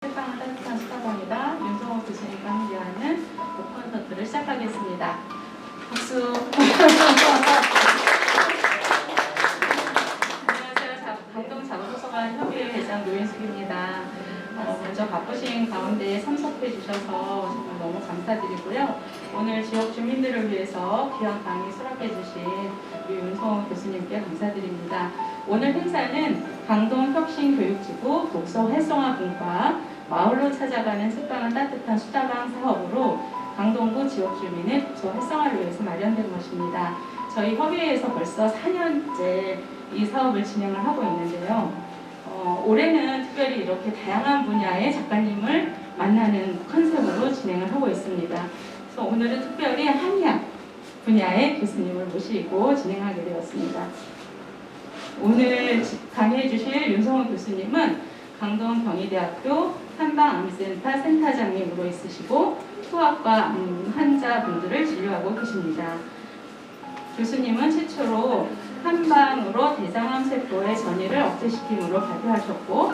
책방을 따뜻한 수다방이다. 윤성호 교수님과 함께하는 콘서트를 시작하겠습니다. 박수. 안녕하세요. 강동자본도서관 협의회 회장 노인숙입니다. 먼저 바쁘신 가운데 참석해 주셔서 정말 너무 감사드리고요. 오늘 지역 주민들을 위해서 귀한 강의 수락해 주신 우리 윤성호 교수님께 감사드립니다. 오늘 행사는 강동혁신교육지구 독서 활성화분과 마을로 찾아가는 책방은 따뜻한 수다방 사업으로 강동구 지역 주민의 독서 활성화를 위해서 마련된 것입니다. 저희 협의회에서 벌써 4년째 이 사업을 진행을 하고 있는데요. 올해는 특별히 이렇게 다양한 분야의 작가님을 만나는 컨셉으로 진행을 하고 있습니다. 그래서 오늘은 특별히 한의학 분야의 교수님을 모시고 진행하게 되었습니다. 오늘 강의해 주실 윤성호 교수님은 강동경희대학교 한방암센터 센터장님으로 있으시고 소아과 환자분들을 진료하고 계십니다. 교수님은 최초로 한방으로 대장암 세포의 전이를 억제시킴으로 발표하셨고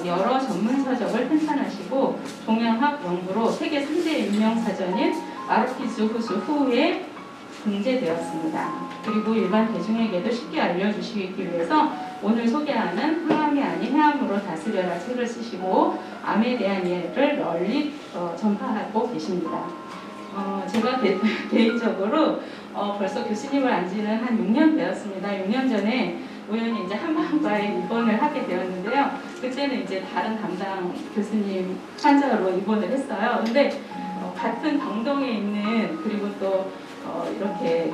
여러 전문 서적을 편찬하시고 종양학 연구로 세계 3대 유명 사전인 마르키즈 후수 후에 등재되었습니다. 그리고 일반 대중에게도 쉽게 알려주시기 위해서 오늘 소개하는 항암이 아닌 해암으로 다스려라 책을 쓰시고 암에 대한 이해를 널리 전파하고 계십니다. 제가 개인적으로 벌써 교수님을 안 지는 한 6년 되었습니다. 6년 전에 우연히 이제 한방과에 입원을 하게 되었는데요. 그때는 이제 다른 담당 교수님 환자로 입원을 했어요. 근데 같은 병동에 있는 그리고 또 이렇게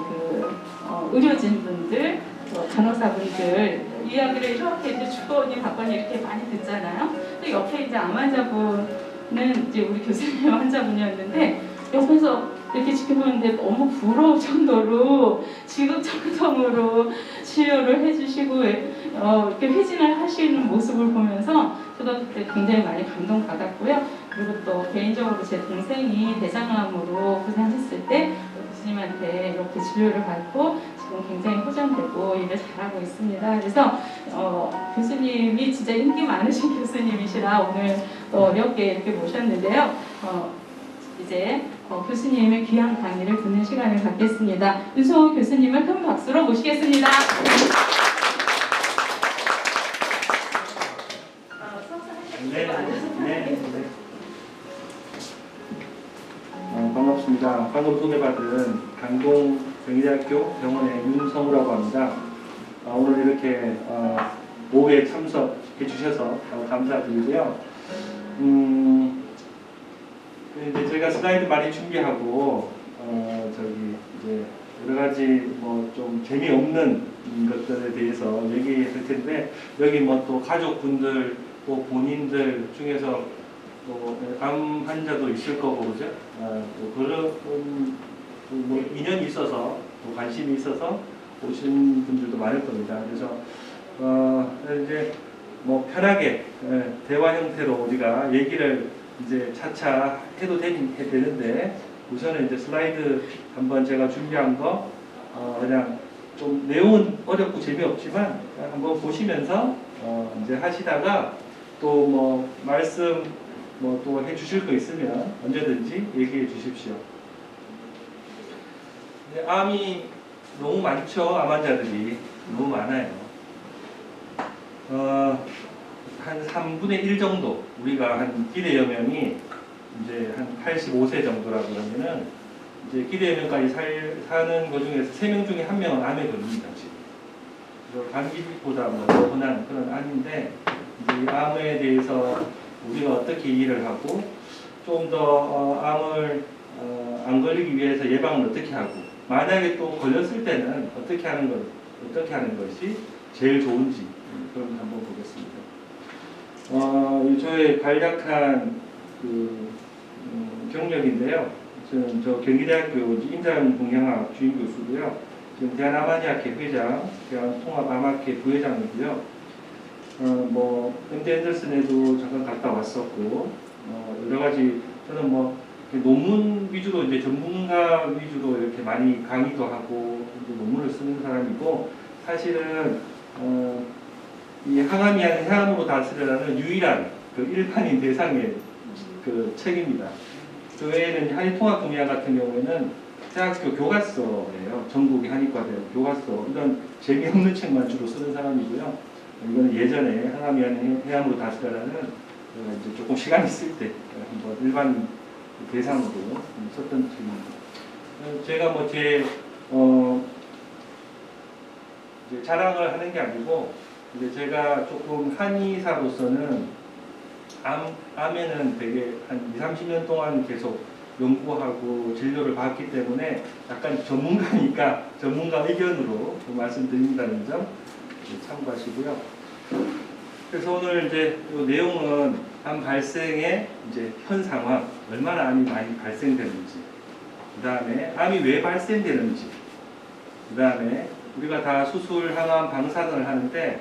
의료진 분들, 간호사분들 이야기를 이렇게 이제 주거니 받거니 이렇게 많이 듣잖아요. 근데 옆에 이제 암 환자분은 이제 우리 교수님 환자분이었는데 옆에서 이렇게 지켜보는데 너무 부러울 정도로 지극정성으로 치료를 해주시고 이렇게 회진을 하시는 모습을 보면서 저도 그때 굉장히 많이 감동받았고요. 그리고 또 개인적으로 제 동생이 대장암으로 고생했을 때 교수님한테 이렇게 진료를 받고 지금 굉장히 호전되고 일을 잘하고 있습니다. 그래서 교수님이 진짜 인기 많으신 교수님이시라 오늘 또 어렵게 이렇게 모셨는데요. 이제 교수님의 귀한 강의를 듣는 시간을 갖겠습니다. 윤성호 교수님을 큰 박수로 모시겠습니다. 반갑습니다. 방금 소개받은 강동경희대학교 병원의 윤성우라고 합니다. 오늘 이렇게 모에 참석해 주셔서 감사드리고요. 이제 저희가 슬라이드 많이 준비하고 이제 여러 가지 뭐 좀 재미없는 것들에 대해서 얘기할 텐데 여기 뭐 또 가족분들 또 본인들 중에서 또 암 환자도 있을 거고 그죠? 또 그런 뭐 인연이 있어서 또 관심이 있어서 오신 분들도 많을 겁니다. 그래서 이제 뭐 편하게 대화 형태로 우리가 얘기를 이제 차차 해도 되는데 우선은 이제 슬라이드 한번 제가 준비한 거 그냥 좀 내용은 어렵고 재미없지만 한번 보시면서 이제 하시다가 또 뭐 말씀 뭐 또 해주실 거 있으면 언제든지 얘기해 주십시오. 암이 너무 많죠. 암 환자들이 너무 많아요. 한 3분의 1 정도 우리가 한 기대염명이 이제 한 85세 정도라 그러면은 이제 기대염명까지 사는 것 중에서 3명 중에 1명은 암에 걸립니다. 지금. 그래서 감기보다 뭐 더 흔한 그런 암인데 이제 이 암에 대해서 우리가 어떻게 이해를 하고 좀 더 암을 안 걸리기 위해서 예방을 어떻게 하고 만약에 또 걸렸을 때는 어떻게 하는 것이 제일 좋은지 그럼 한번 보겠습니다. 저의 간략한 경력인데요. 저는 경희대학교 임상공양학 주임 교수고요. 지금 대한암한의학회 회장, 대한통합암학회 부회장이고요. 뭐 MD 앤더슨에도 잠깐 갔다 왔었고 여러 가지 저는 뭐 논문 위주로 이제 전문가 위주로 이렇게 많이 강의도 하고 이제 논문을 쓰는 사람이고 사실은 이 항암이 아닌 해암으로 다스려라는 유일한 그 일반인 대상의 그 책입니다. 그 외에는 한의통합동의학 같은 경우에는 대학교 교과서예요. 전국의 한의과대학 교과서. 이런 재미없는 책만 주로 쓰는 사람이고요. 이거는 예전에 항암 해암으로 다스가라는 이제 조금 시간 있을 때 한번 일반 대상으로 썼던 책입니다. 제가 뭐 이제 자랑을 하는 게 아니고 이제 제가 조금 한의사로서는 암에는 되게 한 20-30년 동안 계속 연구하고 진료를 받았기 때문에 약간 전문가니까 전문가 의견으로 말씀드린다는 점 참고하시고요. 그래서 오늘 이제 이 내용은 암 발생의 이제 현 상황, 얼마나 암이 많이 발생되는지, 그 다음에 암이 왜 발생되는지, 그 다음에 우리가 다 수술, 항암, 방사선을 하는데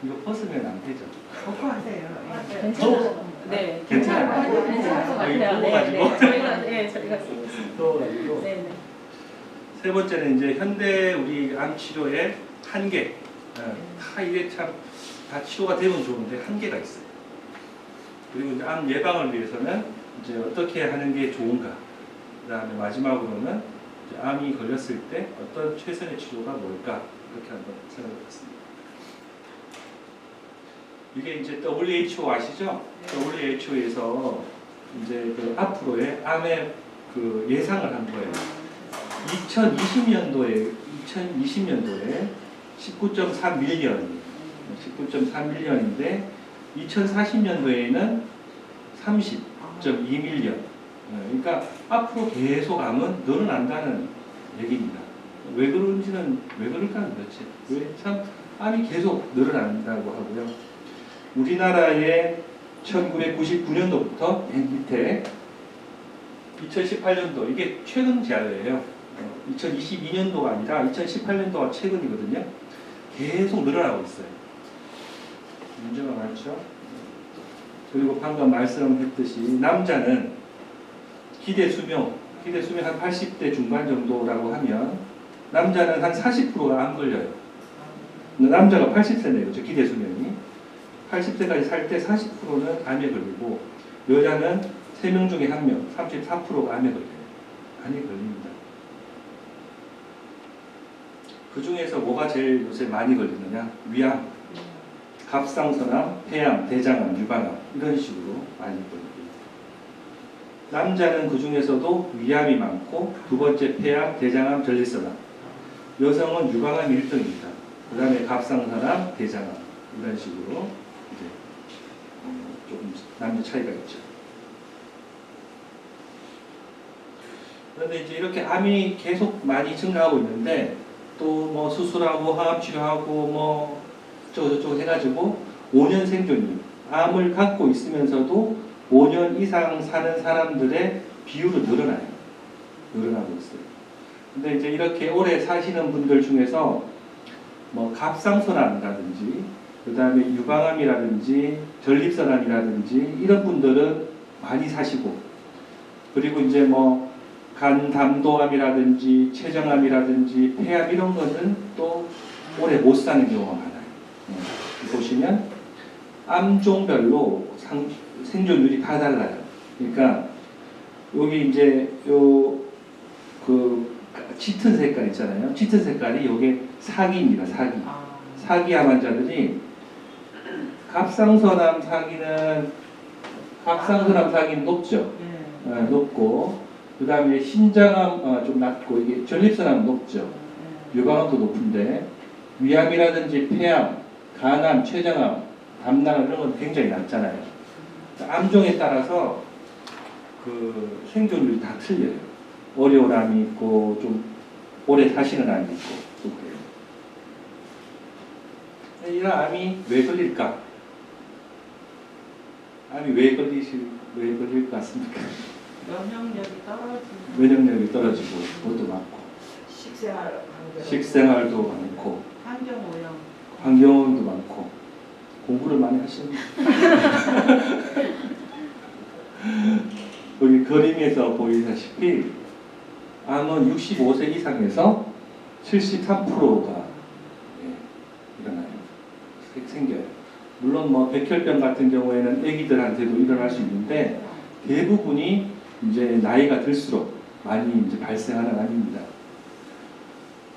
이거 벗으면 안 되죠. 괜찮아요. 네, 괜찮아요. 괜찮을 것 여기 같아요. 더워가지고. 저희가 쓰겠습니다. 더워가지고. 네, 네. 세 번째는 이제 현대 우리 암 치료의 한계. 다 이게 참 다 치료가 되면 좋은데 한계가 있어요. 그리고 이제 암 예방을 위해서는 이제 어떻게 하는 게 좋은가. 그다음에 마지막으로는 이제 암이 걸렸을 때 어떤 최선의 치료가 뭘까 이렇게 한번 생각해봤습니다. 이게 이제 WHO 아시죠? WHO에서 이제 그 앞으로의 암의 그 예상을 한 거예요. 2020년도에 19.3밀리언인데 2040년도에는 30.2밀리언. 그러니까 앞으로 계속 암은 늘어난다는 얘기입니다. 왜 그런지는 왜 그럴까요, 도대체? 왜 참 암이 계속 늘어난다고 하고요. 우리나라의 1999년도부터 맨 밑에 2018년도 이게 최근 자료예요. 2022년도가 아니라 2018년도가 최근이거든요. 계속 늘어나고 있어요. 문제가 많죠. 그리고 방금 말씀했듯이 남자는 기대 수명 한 80대 중반 정도라고 하면 남자는 한 40%가 암 걸려요. 남자가 80세네요. 그렇죠? 기대 수명이 80세까지 살 때 40%는 암에 걸리고 여자는 3명 중에 1명 34%가 암에 걸려요. 많이 걸립니다. 그 중에서 뭐가 제일 요새 많이 걸리느냐? 위암, 갑상선암, 폐암, 대장암, 유방암 이런 식으로 많이 걸립니다. 남자는 그 중에서도 위암이 많고 두 번째 폐암, 대장암, 전립선암. 여성은 유방암이 1등입니다. 그 다음에 갑상선암, 대장암 이런 식으로 이제 조금 남녀 차이가 있죠. 그런데 이제 이렇게 암이 계속 많이 증가하고 있는데 또 뭐 수술하고 항암 치료하고 뭐 저쪽 해가지고 5년 생존율, 암을 갖고 있으면서도 5년 이상 사는 사람들의 비율은 늘어나고 있어요. 근데 이제 이렇게 오래 사시는 분들 중에서 뭐 갑상선암이라든지 그 다음에 유방암이라든지 전립선암이라든지 이런 분들은 많이 사시고 그리고 이제 뭐 간담도암이라든지 췌장암이라든지 폐암 이런 거는 또 오래 못 사는 경우가 많아요. 보시면 암종별로 생존율이 다 달라요. 그러니까 여기 이제 요 그 짙은 색깔 있잖아요. 짙은 색깔이 요게 사기입니다. 사기암 환자들이 갑상선암 사기는 높죠. 높고 그 다음에 신장암 좀 낮고 이게 전립선암 높죠. 유방암도 높은데 위암이라든지 폐암, 간암, 췌장암, 담낭암 이런 건 굉장히 낮잖아요. 암종에 따라서 그 생존율이 다 틀려요. 어려운 암이 있고 좀 오래 사시는 암이 있고 또 그래요. 이런 암이 왜 걸릴까? 암이 왜 걸릴 것 같습니까? 면역력이 떨어지고 그것도 많고 식생활도 많고 환경오염도 많고 공부를 많이 하시는 여기 그림에서 보이다시피 암은 65세 이상에서 73%가 일어나요. 생겨요. 물론 뭐 백혈병 같은 경우에는 아기들한테도 일어날 수 있는데 대부분이 이제 나이가 들수록 많이 이제 발생하는 암입니다.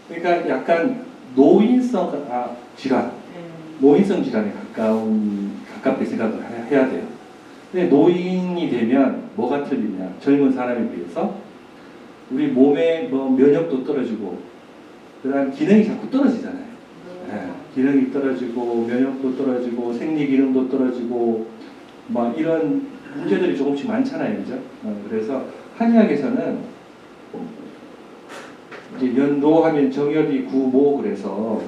그러니까 약간 노인성 질환, 노인성 질환에 가깝게 생각을 해야 돼요. 근데 노인이 되면 뭐가 틀리냐? 젊은 사람에 비해서 우리 몸의 뭐 면역도 떨어지고, 그다음 기능이 자꾸 떨어지잖아요. 네, 기능이 떨어지고, 면역도 떨어지고, 생리 기능도 떨어지고, 막 이런 문제들이 조금씩 많잖아요, 그죠? 그래서 한의학에서는 이제 연도하면 정열이 구모 그래서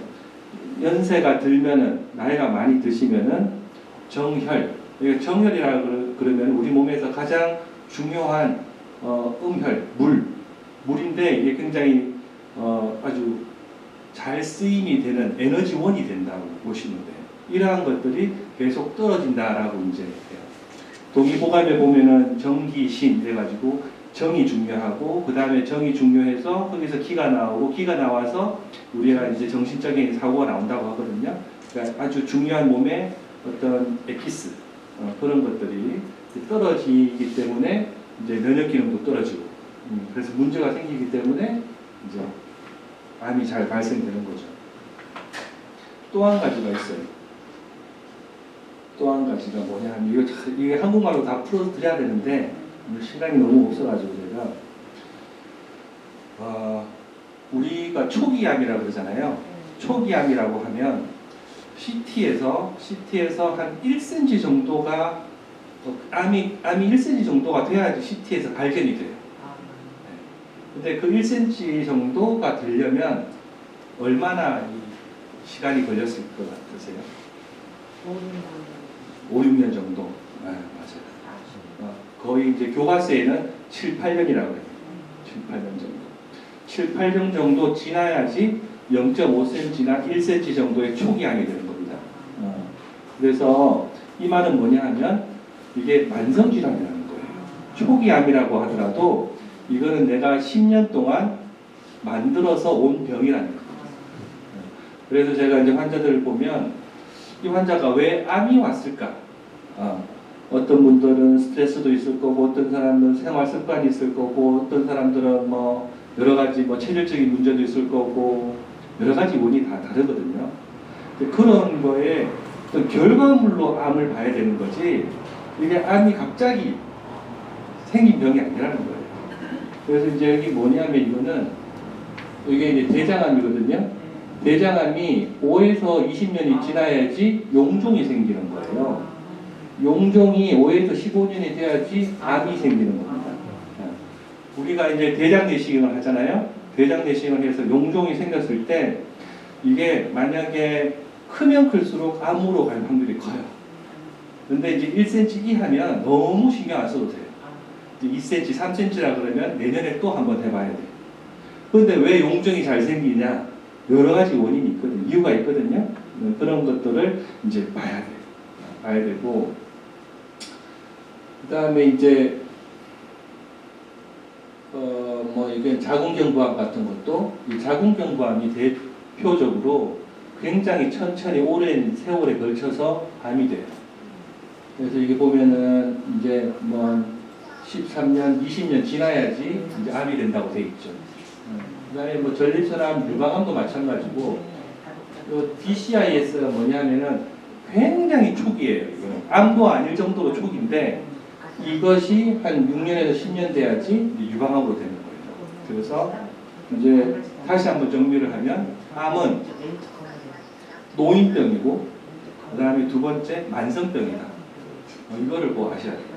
연세가 들면은 나이가 많이 드시면은 정혈, 정혈이라 그러면 우리 몸에서 가장 중요한 음혈, 물인데 이게 굉장히 아주 잘 쓰임이 되는 에너지원이 된다고 보시면 돼요. 이러한 것들이 계속 떨어진다라고 이제 해요. 동의보감에 보면은 정기신 해가지고 정이 중요하고 그 다음에 정이 중요해서 거기서 기가 나오고 기가 나와서 우리가 이제 정신적인 사고가 나온다고 하거든요. 그러니까 아주 중요한 몸의 어떤 에키스 그런 것들이 떨어지기 때문에 이제 면역 기능도 떨어지고 그래서 문제가 생기기 때문에 이제 암이 잘 발생되는 거죠. 또 한 가지가 있어요. 또 한 가지가 뭐냐면 이게 한국말로 다 풀어드려야 되는데 시간이 너무 없어가지고 제가 우리가 초기암이라고 그러잖아요. 초기암이라고 하면 CT에서 한 1cm 정도가 암이 1cm 정도가 돼야지 CT에서 발견이 돼요. 근데 그 1cm 정도가 되려면 얼마나 시간이 걸렸을 것 같으세요? 5, 6년 정도. 네, 맞아요. 거의 이제 교과서에는 7, 8년이라고 해요. 7, 8년 정도. 7, 8년 정도 지나야지 0.5cm나 1cm 정도의 초기암이 되는 겁니다. 그래서 이 말은 뭐냐 하면 이게 만성질환이라는 거예요. 초기암이라고 하더라도 이거는 내가 10년 동안 만들어서 온 병이라는 거예요. 그래서 제가 이제 환자들을 보면 이 환자가 왜 암이 왔을까? 어떤 분들은 스트레스도 있을 거고, 어떤 사람들은 생활 습관이 있을 거고, 어떤 사람들은 뭐 여러 가지 뭐 체질적인 문제도 있을 거고, 여러 가지 원인이 다 다르거든요. 그런 거에 어떤 결과물로 암을 봐야 되는 거지, 이게 암이 갑자기 생긴 병이 아니라는 거예요. 그래서 이제 여기 뭐냐면 이거는, 이게 이제 대장암이거든요. 대장암이 5에서 20년이 지나야지 용종이 생기는 거예요. 용종이 5에서 15년이 돼야지 암이 생기는 겁니다. 우리가 이제 대장 내시경을 하잖아요. 대장 내시경을 해서 용종이 생겼을 때 이게 만약에 크면 클수록 암으로 갈 확률이 커요. 근데 이제 1cm 이하면 너무 신경 안 써도 돼요. 2cm, 3cm라 그러면 내년에 또 한번 해봐야 돼요. 그런데 왜 용종이 잘 생기냐? 여러 가지 원인이 있거든요. 이유가 있거든요. 그런 것들을 이제 봐야 돼요. 봐야 되고, 그 다음에 이제, 이게 자궁경부암 같은 것도, 이 자궁경부암이 대표적으로 굉장히 천천히 오랜 세월에 걸쳐서 암이 돼요. 그래서 이게 보면은 이제 뭐 13년, 20년 지나야지 이제 암이 된다고 돼 있죠. 그 다음에 뭐 전립선암, 유방암도 마찬가지고, 요 DCIS가 뭐냐면은 굉장히 초기예요. 이거는 암도 아닐 정도로 초기인데 이것이 한 6년에서 10년 돼야지 유방암으로 되는 거예요. 그래서 이제 다시 한번 정리를 하면 암은 노인병이고 그 다음에 두 번째 만성병이다. 이거를 뭐 아셔야 돼요.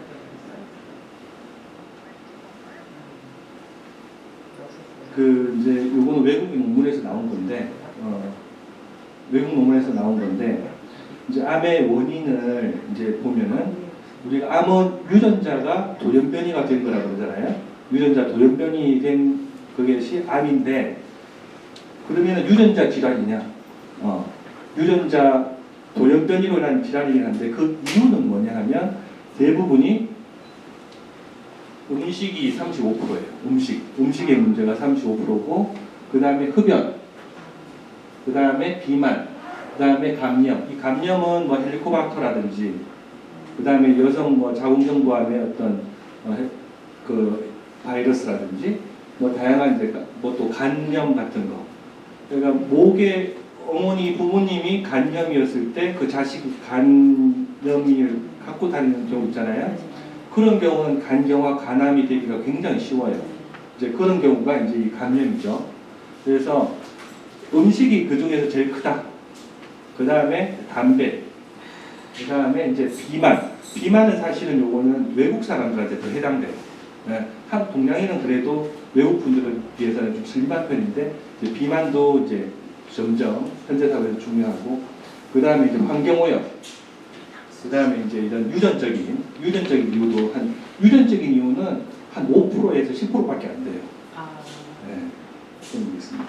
이제 요거는 외국 논문에서 나온 건데, 외국 논문에서 나온 건데, 이제 암의 원인을 이제 보면은, 우리가 암은 유전자가 돌연변이가 된 거라고 그러잖아요. 유전자 돌연변이 된 그것이 암인데, 그러면은 유전자 질환이냐? 유전자 돌연변이로 인한 질환이긴 한데, 그 이유는 뭐냐 하면, 대부분이 음식이 35%예요. 음식의 문제가 35%고, 그 다음에 흡연, 그 다음에 비만, 그다음에 감염. 이 감염은 뭐 헬리코박터라든지, 그다음에 여성 뭐 자궁경부암의 어떤 그 바이러스라든지, 뭐 다양한 이제 뭐 또 간염 같은 거. 그러니까 목에 어머니 부모님이 간염이었을 때 그 자식이 간염을 갖고 다니는 경우 있잖아요. 그런 경우는 간경화 간암이 되기가 굉장히 쉬워요. 이제 그런 경우가 이제 이 감염이죠. 그래서 음식이 그 중에서 제일 크다. 그 다음에 담배. 그 다음에 이제 비만. 비만은 사실은 요거는 외국 사람들한테 더 해당돼요. 네. 한 동양인은 그래도 외국 분들에 비해서는 좀 슬림한 편인데, 이제 비만도 이제 점점 현대 사회에서 중요하고, 그 다음에 이제 환경오염. 그 다음에 이제 이런 유전적인 이유도 유전적인 이유는 한 5%에서 10%밖에 안 돼요. 네. 그런 게 있습니다.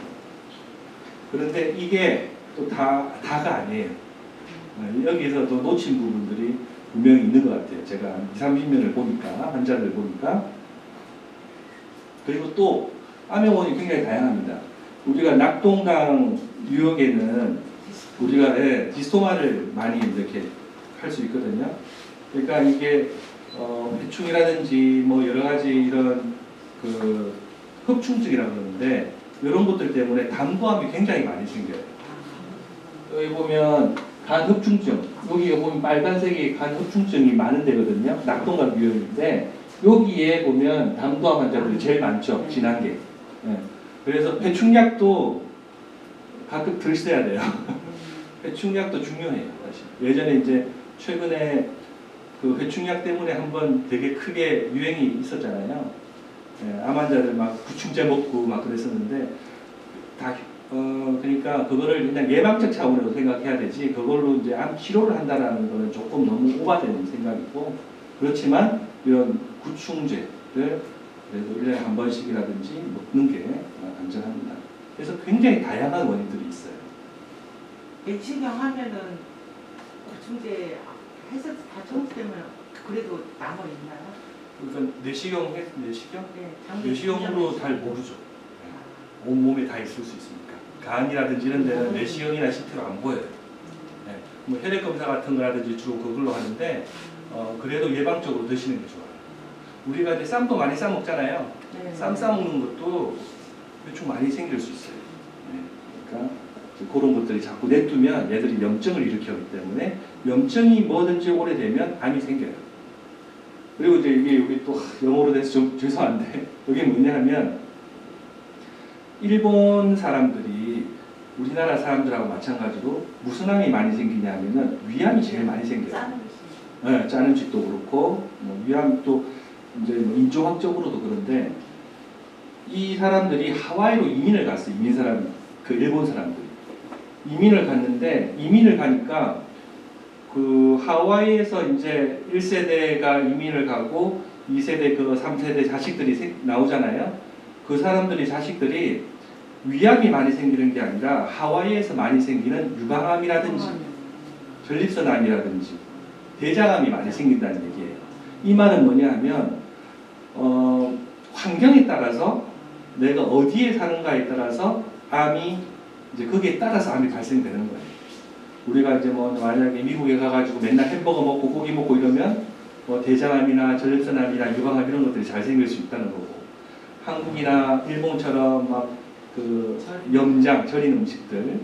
그런데 이게 또 다가 아니에요. 여기에서도 놓친 부분들이 분명히 있는 것 같아요. 제가 20, 30년을 보니까, 환자들 보니까. 그리고 또 암의 굉장히 다양합니다. 우리가 낙동강 유역에는 우리가 디스토마를 많이 이렇게 할 수 있거든요. 그러니까 이게 해충이라든지 뭐 여러 가지 이런 그 흡충증이라고 그러는데, 이런 것들 때문에 담도암이 굉장히 많이 생겨요. 여기 보면 간 흡충증, 여기 보면 빨간색이 간 흡충증이 많은 데거든요. 낙동강 유역인데, 여기에 보면 담도암 환자들이 제일 많죠. 진한 게. 네. 그래서 회충약도 가끔 드셔야 돼요. 회충약도 중요해요. 사실. 예전에 이제 최근에 그 회충약 때문에 한번 되게 크게 유행이 있었잖아요. 네, 암 환자들 막 구충제 먹고 막 그랬었는데, 그러니까 그거를 그냥 예방적 차원으로 생각해야 되지, 그걸로 이제 암 치료를 한다라는 거는 조금 너무 오바되는 생각이고, 그렇지만 이런 구충제를 그래도 1년에 한 번씩이라든지 먹는 게 안전합니다. 그래서 굉장히 다양한 원인들이 있어요. 내시경 하면은 고충제 해서 다 청소되면 그래도 남아 있나요? 그러니까 내시경? 네, 내시경으로 잘 모르죠. 온몸에 다 있을 수 있으니까. 간이라든지 이런 데는 내시경이나 CT로 안 보여요. 네. 뭐 혈액 검사 같은 거라든지 주로 그걸로 하는데, 그래도 예방적으로 드시는 게 좋아요. 우리가 이제 쌈도 많이 싸 먹잖아요. 네. 쌈 싸먹는 것도 회충 많이 생길 수 있어요. 네. 그러니까 그런 것들이 자꾸 냅두면 얘들이 염증을 일으키기 때문에, 염증이 뭐든지 오래되면 암이 생겨요. 그리고 이제 이게 여기 또 영어로 돼서 좀 죄송한데, 여기 뭐냐 하면, 일본 사람들이 우리나라 사람들하고 마찬가지로 무슨 암이 많이 생기냐 하면은 위암이 제일 많이 생겨요. 짜는 네, 짜는 집도 그렇고, 뭐 위암도 이제 뭐 인종학적으로도 그런데, 이 사람들이 하와이로 이민을 갔어요. 그 일본 사람들이. 이민을 갔는데, 이민을 가니까 그 하와이에서 이제 1세대가 이민을 가고 2세대, 그 3세대 자식들이 나오잖아요. 그 사람들이 자식들이 위암이 많이 생기는 게 아니라 하와이에서 많이 생기는 유방암이라든지 전립선암이라든지 대장암이 많이 생긴다는 얘기예요. 이 말은 뭐냐 하면 환경에 따라서, 내가 어디에 사는가에 따라서 암이 이제 거기에 따라서 암이 발생되는 거예요. 우리가 이제 뭐 만약에 미국에 가가지고 맨날 햄버거 먹고 고기 먹고 이러면 뭐 대장암이나 전립선암이나 유방암 이런 것들이 잘 생길 수 있다는 거고, 한국이나 일본처럼 막 그 염장 절인 음식들,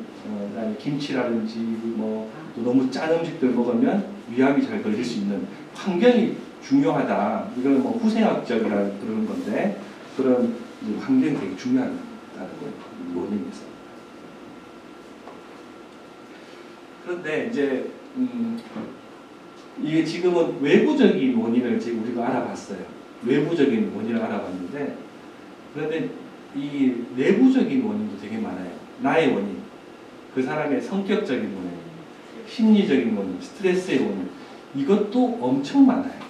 그다음에 김치라든지 뭐 또 너무 짠 음식들 먹으면 위암이 잘 걸릴 수 있는 환경이 중요하다. 이건 뭐 후생학적이라 그러는 건데, 그런 이제 환경이 되게 중요하다는 거예요. 원인에서. 그런데 이제 이게 지금은 외부적인 원인을 지금 우리가 알아봤어요. 외부적인 원인을 알아봤는데, 그런데 이 내부적인 원인도 되게 많아요. 나의 원인, 그 사람의 성격적인 원인, 심리적인 원인, 스트레스의 원인, 이것도 엄청 많아요.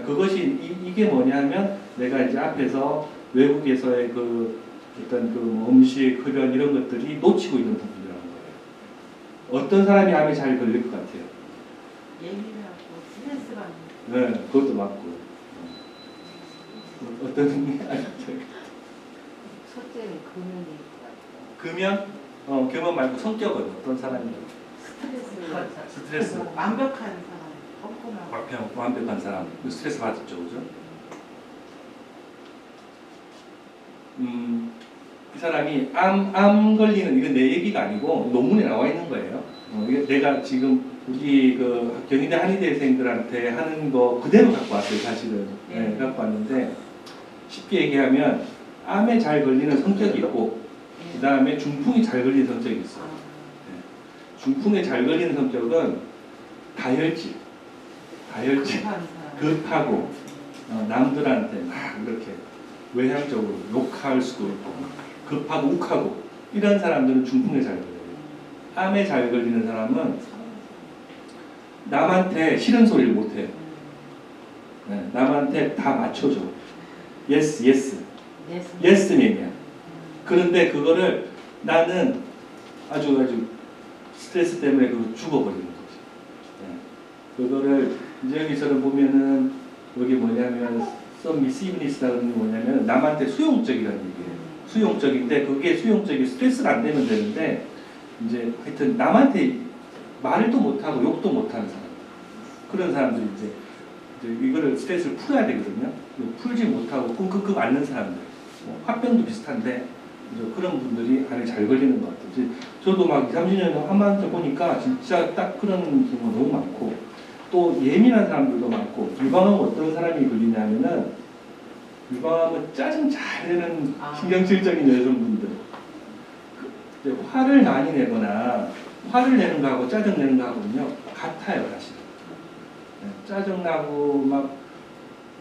그것이 이게 뭐냐면, 내가 이제 앞에서 외국에서의 그 어떤 그 음식, 흡연 이런 것들이 놓치고 있는 부분이라는 거예요. 어떤 사람이 암에 잘 걸릴 것 같아요? 예민하고 스트레스가 네, 그것도 맞고. 어떤 첫째는 금연이 금연? 금연 말고 성격은 어떤 사람이에요? 스트레스. 완벽한 사람, 꼼꼼하고. 완벽한 사람. 스트레스 받았죠, 그죠? 이 사람이 암 걸리는, 이건 내 얘기가 아니고 논문에 나와 있는 거예요. 이게 내가 지금 우리 그 경희대 한의대생들한테 하는 거 그대로 갖고 왔어요, 사실은. 네, 갖고 왔는데, 쉽게 얘기하면 암에 잘 걸리는 성격이 있고, 그 다음에 중풍이 잘 걸리는 성격이 있어요. 중풍에 잘 걸리는 성격은 다혈질, 급하고, 남들한테 막 이렇게 외향적으로 욕할 수도 있고, 급하고 욱하고, 이런 사람들은 중풍에 잘 걸려요. 암에 잘 걸리는 사람은 남한테 싫은 소리를 못해요. 네, 남한테 다 맞춰줘. 예스맨이야. 그런데 그거를 나는 아주 스트레스 때문에 그거 죽어버리는 거지. 네. 그거를 이제 여기서는 보면은 여기 뭐냐면 서미시브니스라는 게 뭐냐면 남한테 수용적이라는 얘기예요. 수용적인데 그게 수용적이 스트레스가 안 되면 되는데 이제 하여튼 남한테 말도 못하고 욕도 못하는 사람, 그런 사람들이 이제 이거를 스트레스를 풀어야 되거든요. 풀지 못하고 끙끙끙 앓는 사람들, 화병도 비슷한데 이제 그런 분들이 암에 잘 걸리는 것 같아요. 저도 막 30년 한반도 보니까 진짜 딱 그런 경우가 너무 많고, 또 예민한 사람들도 많고. 유방암은 어떤 사람이 걸리냐면은, 유방암은 짜증 잘 내는 신경질적인 여성분들, 화를 많이 내거나 화를 내는 거하고 짜증 내는 거하고는요 같아요, 사실. 짜증나고 막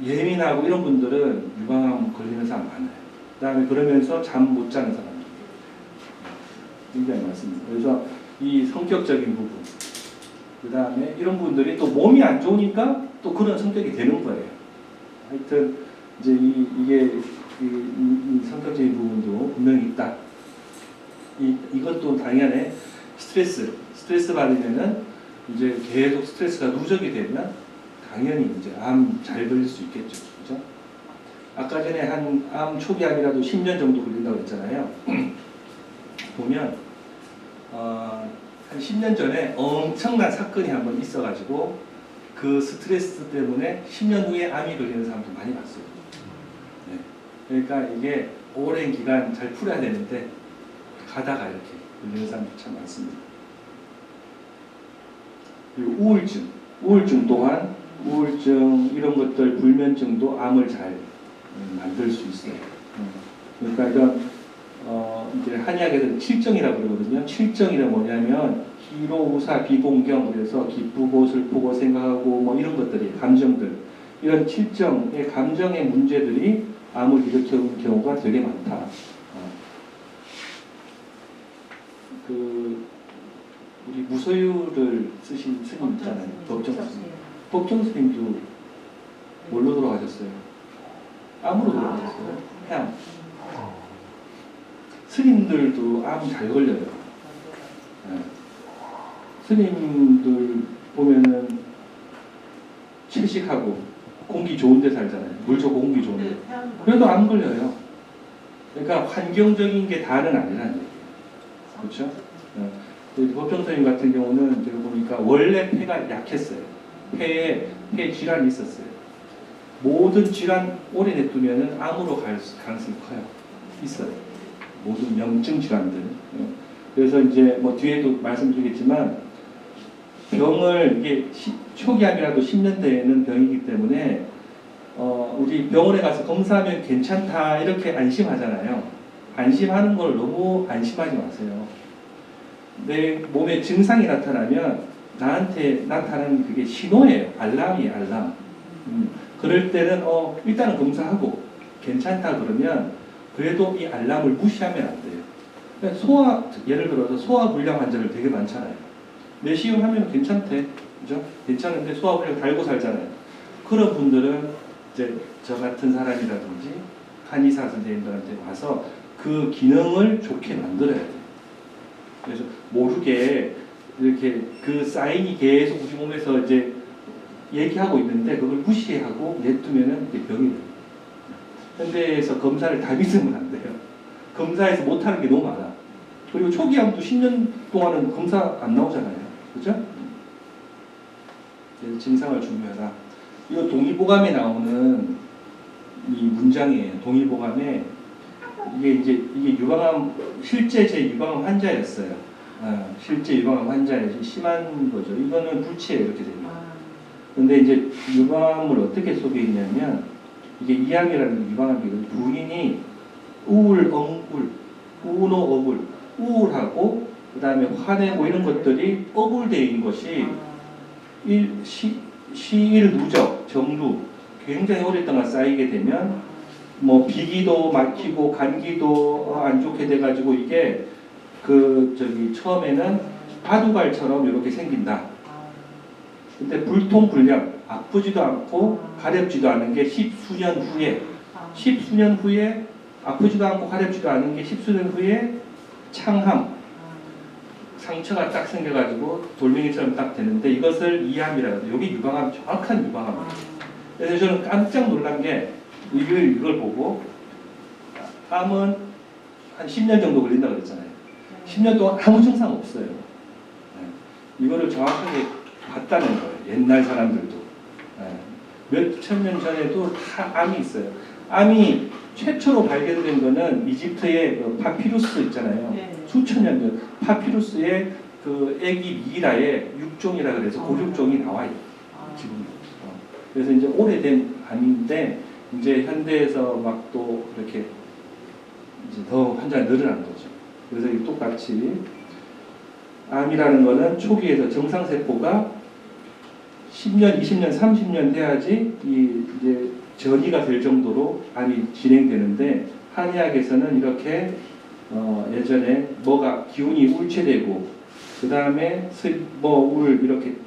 예민하고 이런 분들은 유방암 걸리는 사람 많아요. 그 다음에 그러면서 잠 못 자는 사람들 굉장히 많습니다. 그래서 이 성격적인 부분, 그 다음에 이런 분들이 또 몸이 안 좋으니까 또 그런 성격이 되는 거예요. 하여튼 이제 이게 성격적인 부분도 분명히 있다. 이것도 당연히 스트레스 받으면은 이제 계속 스트레스가 누적이 되면 당연히 이제 암 잘 걸릴 수 있겠죠, 그죠? 아까 전에 한 암 초기암이라도 10년 정도 걸린다고 했잖아요. 보면 한 10년 전에 엄청난 사건이 한번 있어가지고 그 스트레스 때문에 10년 후에 암이 걸리는 사람도 많이 봤어요. 네. 그러니까 이게 오랜 기간 잘 풀어야 되는데 가다가 이렇게 걸리는 사람도 참 많습니다. 그리고 우울증 또한 우울증 이런 것들 불면증도 암을 잘 만들 수 있어요. 그러니까 이런 이제 한의학에서는 칠정이라고 그러거든요. 칠정이란 뭐냐면 희로우사 비공경, 그래서 기쁘고 슬프고 생각하고 뭐 이런 것들이 감정들, 이런 칠정의 감정의 문제들이 암을 일으키는 경우가 되게 많다. 우리 무소유를 쓰신 스님 있잖아요. 법정 스님. 법정 스님도 뭘로 돌아가셨어요? 암으로 돌아가셨어요. 폐암. 스님들도 암 잘 걸려요. 네. 스님들 보면은 채식하고 공기 좋은 데 살잖아요. 물 좋고 공기 좋은 데. 그래도 안 걸려요. 그러니까 환경적인 게 다는 아니라는 얘기예요. 그렇죠? 법정스님 같은 경우는 제가 보니까 원래 폐가 약했어요. 폐에 질환이 있었어요. 모든 질환 오래 냅두면 암으로 갈 가능성이 커요. 있어요. 모든 염증 질환들. 그래서 이제 뭐 뒤에도 말씀드리겠지만 병을 이게 초기암이라도 10년대에는 병이기 때문에 우리 병원에 가서 검사하면 괜찮다 이렇게 안심하잖아요. 안심하는 걸 너무 안심하지 마세요. 내 몸에 증상이 나타나면 나한테 나타나는 그게 신호예요. 알람이에요, 알람. 그럴 때는 일단은 검사하고 괜찮다 그러면 그래도 이 알람을 무시하면 안 돼요. 그러니까 예를 들어서 소화불량 환자들 되게 많잖아요. 내시경 하면 괜찮대, 그죠? 괜찮은데 소화불량 달고 살잖아요. 그런 분들은 이제 저 같은 사람이라든지 한의사 선생님들한테 와서 그 기능을 좋게 만들어야 돼요. 그래서 모르게 이렇게 그 사인이 계속 우리 몸에서 이제 얘기하고 있는데 그걸 무시하고 냅두면은 이게 병이 돼요. 현대에서 검사를 다 믿으면 안 돼요. 검사에서 못하는 게 너무 많아. 그리고 초기암도 10년 동안은 검사 안 나오잖아요. 그죠? 그래서 증상을 중요하다. 이거 동의보감에 나오는 이 문장이에요. 동의보감에 이게 유방암 실제 제 유방암 환자였어요. 실제 유방암 환자에 심한 거죠. 이거는 불치예요. 이렇게 되면. 근데 이제 유방암을 어떻게 소개했냐면 이게 이암이라는 유방암이거든요. 부인이 우울, 엉울, 우노, 억울, 우울하고 그 다음에 화내고 이런 것들이 억울되어 있는 것이 시일 누적, 정루 굉장히 오랫동안 쌓이게 되면 뭐 비기도 막히고 감기도 안 좋게 돼가지고 이게 처음에는 바둑알처럼 이렇게 생긴다. 근데 불통불량, 아프지도 않고 가렵지도 않은 게 십수년 후에 아프지도 않고 가렵지도 않은 게 십수년 후에 창함, 상처가 딱 생겨가지고 돌멩이처럼 딱 되는데 이것을 이암이라고 해요. 여기 유방암, 정확한 유방암이에요. 그래서 저는 깜짝 놀란 게 이걸 보고 암은 한 10년 정도 걸린다고 그랬잖아요. 10년 동안 아무 증상 없어요. 이거를 정확하게 봤다는 거예요. 옛날 사람들도. 몇 천 년 전에도 다 암이 있어요. 암이 최초로 발견된 거는 이집트의 그 파피루스 있잖아요. 수천 년 전 파피루스의 그 애기 미이라의 육종이라 그래서 고육종이 나와요. 지금. 그래서 이제 오래된 암인데 이제 현대에서 막 또 이렇게 이제 더 환자가 늘어난 거죠. 그래서 이 똑같이 암이라는 거는 초기에서 정상세포가 10년, 20년, 30년 돼야지 이제 전이가 될 정도로 암이 진행되는데 한의학에서는 이렇게 예전에 뭐가 기운이 울체되고 그 다음에 울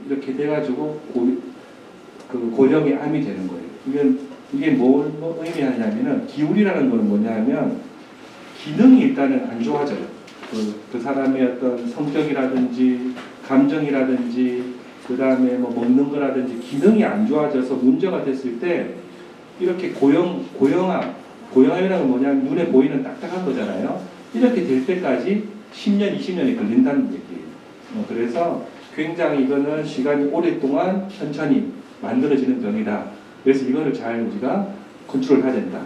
이렇게 돼가지고 고령의 암이 되는 거예요. 이게 뭘 의미하냐면은 기울이라는 거는 뭐냐면 기능이 일단은 안 좋아져요. 그 사람의 어떤 성격이라든지 감정이라든지 그 다음에 뭐 먹는 거라든지 기능이 안 좋아져서 문제가 됐을 때 이렇게 고형암이라는 건 뭐냐면 눈에 보이는 딱딱한 거잖아요. 이렇게 될 때까지 10년, 20년이 걸린다는 얘기예요. 그래서 굉장히 이거는 시간이 오랫동안 천천히 만들어지는 병이다. 그래서 이거를 잘 우리가 컨트롤해야 된다.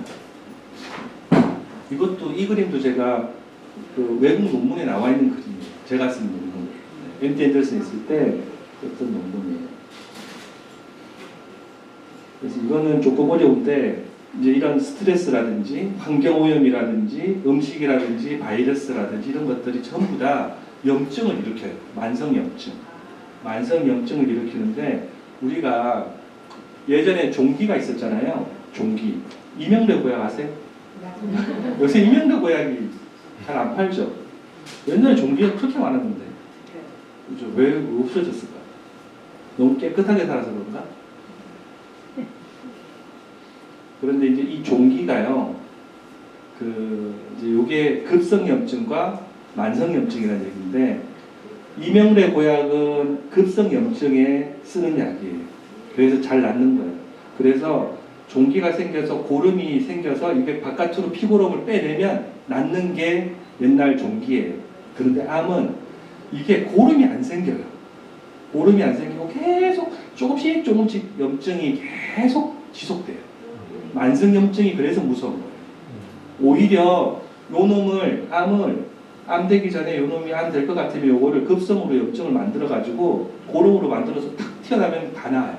이 그림도 제가 그 외국 논문에 나와 있는 그림이에요. 제가 쓴 논문. MD 앤더슨 있을 때 썼던 논문이에요. 그래서 이거는 조금 어려운데 이제 이런 스트레스라든지 환경오염이라든지 음식이라든지 바이러스라든지 이런 것들이 전부 다 염증을 일으켜요. 만성염증을 일으키는데 우리가 예전에 종기가 있었잖아요. 종기. 이명래 고약 아세요? 요새 이명래 고약이 잘 안 팔죠. 옛날에 종기가 그렇게 많았는데 그죠? 왜 없어졌을까? 너무 깨끗하게 살아서 그런가? 그런데 이제 이 종기가요, 이제 요게 급성염증과 만성염증이라는 얘기인데, 이명래 고약은 급성염증에 쓰는 약이에요. 그래서 잘 낫는 거예요. 그래서 종기가 생겨서 고름이 생겨서 이게 바깥으로 피고름을 빼내면 낫는 게 옛날 종기예요. 그런데 암은 이게 고름이 안 생겨요. 고름이 안 생기고 계속 조금씩 염증이 계속 지속돼요. 만성염증이 그래서 무서운 거예요. 오히려 암 되기 전에 요 놈이 암 될 것 같으면 요거를 급성으로 염증을 만들어가지고 고름으로 만들어서 탁 튀어나오면 다 나아요.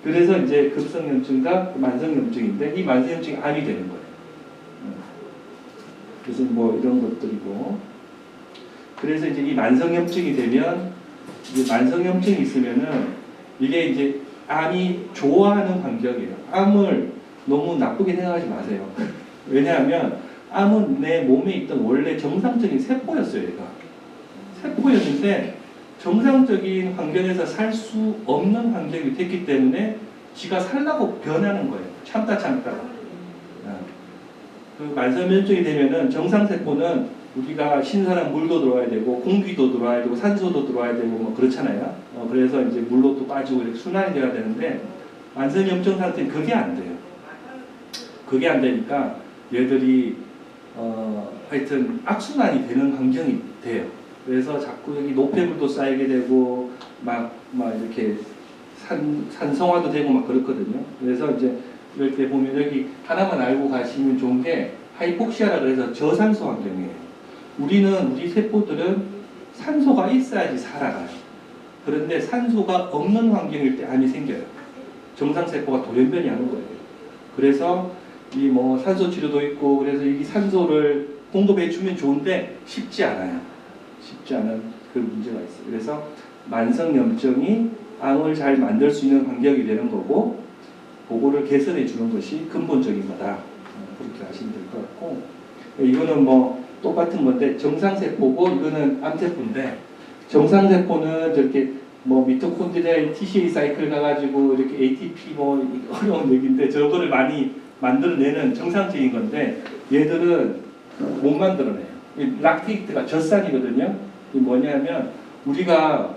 그래서 이제 급성염증과 만성염증인데 이 만성염증이 암이 되는 거예요. 그래서 뭐 이런 것들이고, 그래서 이제 이 만성염증이 되면, 이제 만성염증이 있으면은 이게 이제 암이 좋아하는 환경이에요. 암을 너무 나쁘게 생각하지 마세요. 왜냐하면 암은 내 몸에 있던 원래 정상적인 세포였어요. 얘가 세포였는데 정상적인 환경에서 살 수 없는 환경이 됐기 때문에 지가 살라고 변하는 거예요. 참다. 그 만성염증이 되면은 정상세포는 우리가 신선한 물도 들어와야 되고 공기도 들어와야 되고 산소도 들어와야 되고 뭐 그렇잖아요. 그래서 이제 물로 또 빠지고 이렇게 순환이 돼야 되는데 만성염증 상태는 그게 안 돼요. 그게 안 되니까 얘들이 하여튼 악순환이 되는 환경이 돼요. 그래서 자꾸 여기 노폐물도 쌓이게 되고 막 이렇게 산성화도 되고 막 그렇거든요. 그래서 이제 이럴 때 보면 여기 하나만 알고 가시면 좋은 게 하이폭시아라 그래서 저산소 환경이에요. 우리 세포들은 산소가 있어야지 살아가요. 그런데 산소가 없는 환경일 때 암이 생겨요. 정상세포가 돌연변이 하는 거예요. 그래서 이 뭐 산소 치료도 있고 그래서 이 산소를 공급해 주면 좋은데 쉽지 않아요. 쉽지 않은 그 문제가 있어요. 그래서 만성염증이 암을 잘 만들 수 있는 환경이 되는 거고 그거를 개선해 주는 것이 근본적인 거다. 그렇게 하시면 될 것 같고 이거는 뭐 똑같은 건데 정상세포고 이거는 암세포인데 정상세포는 저렇게 뭐 미토콘드리아 TCA 사이클 가가지고 이렇게 ATP 뭐 어려운 얘기인데 저거를 많이 만들어내는 정상적인 건데 얘들은 못 만들어내요. 락테이트가 젖산이거든요. 이 뭐냐면 우리가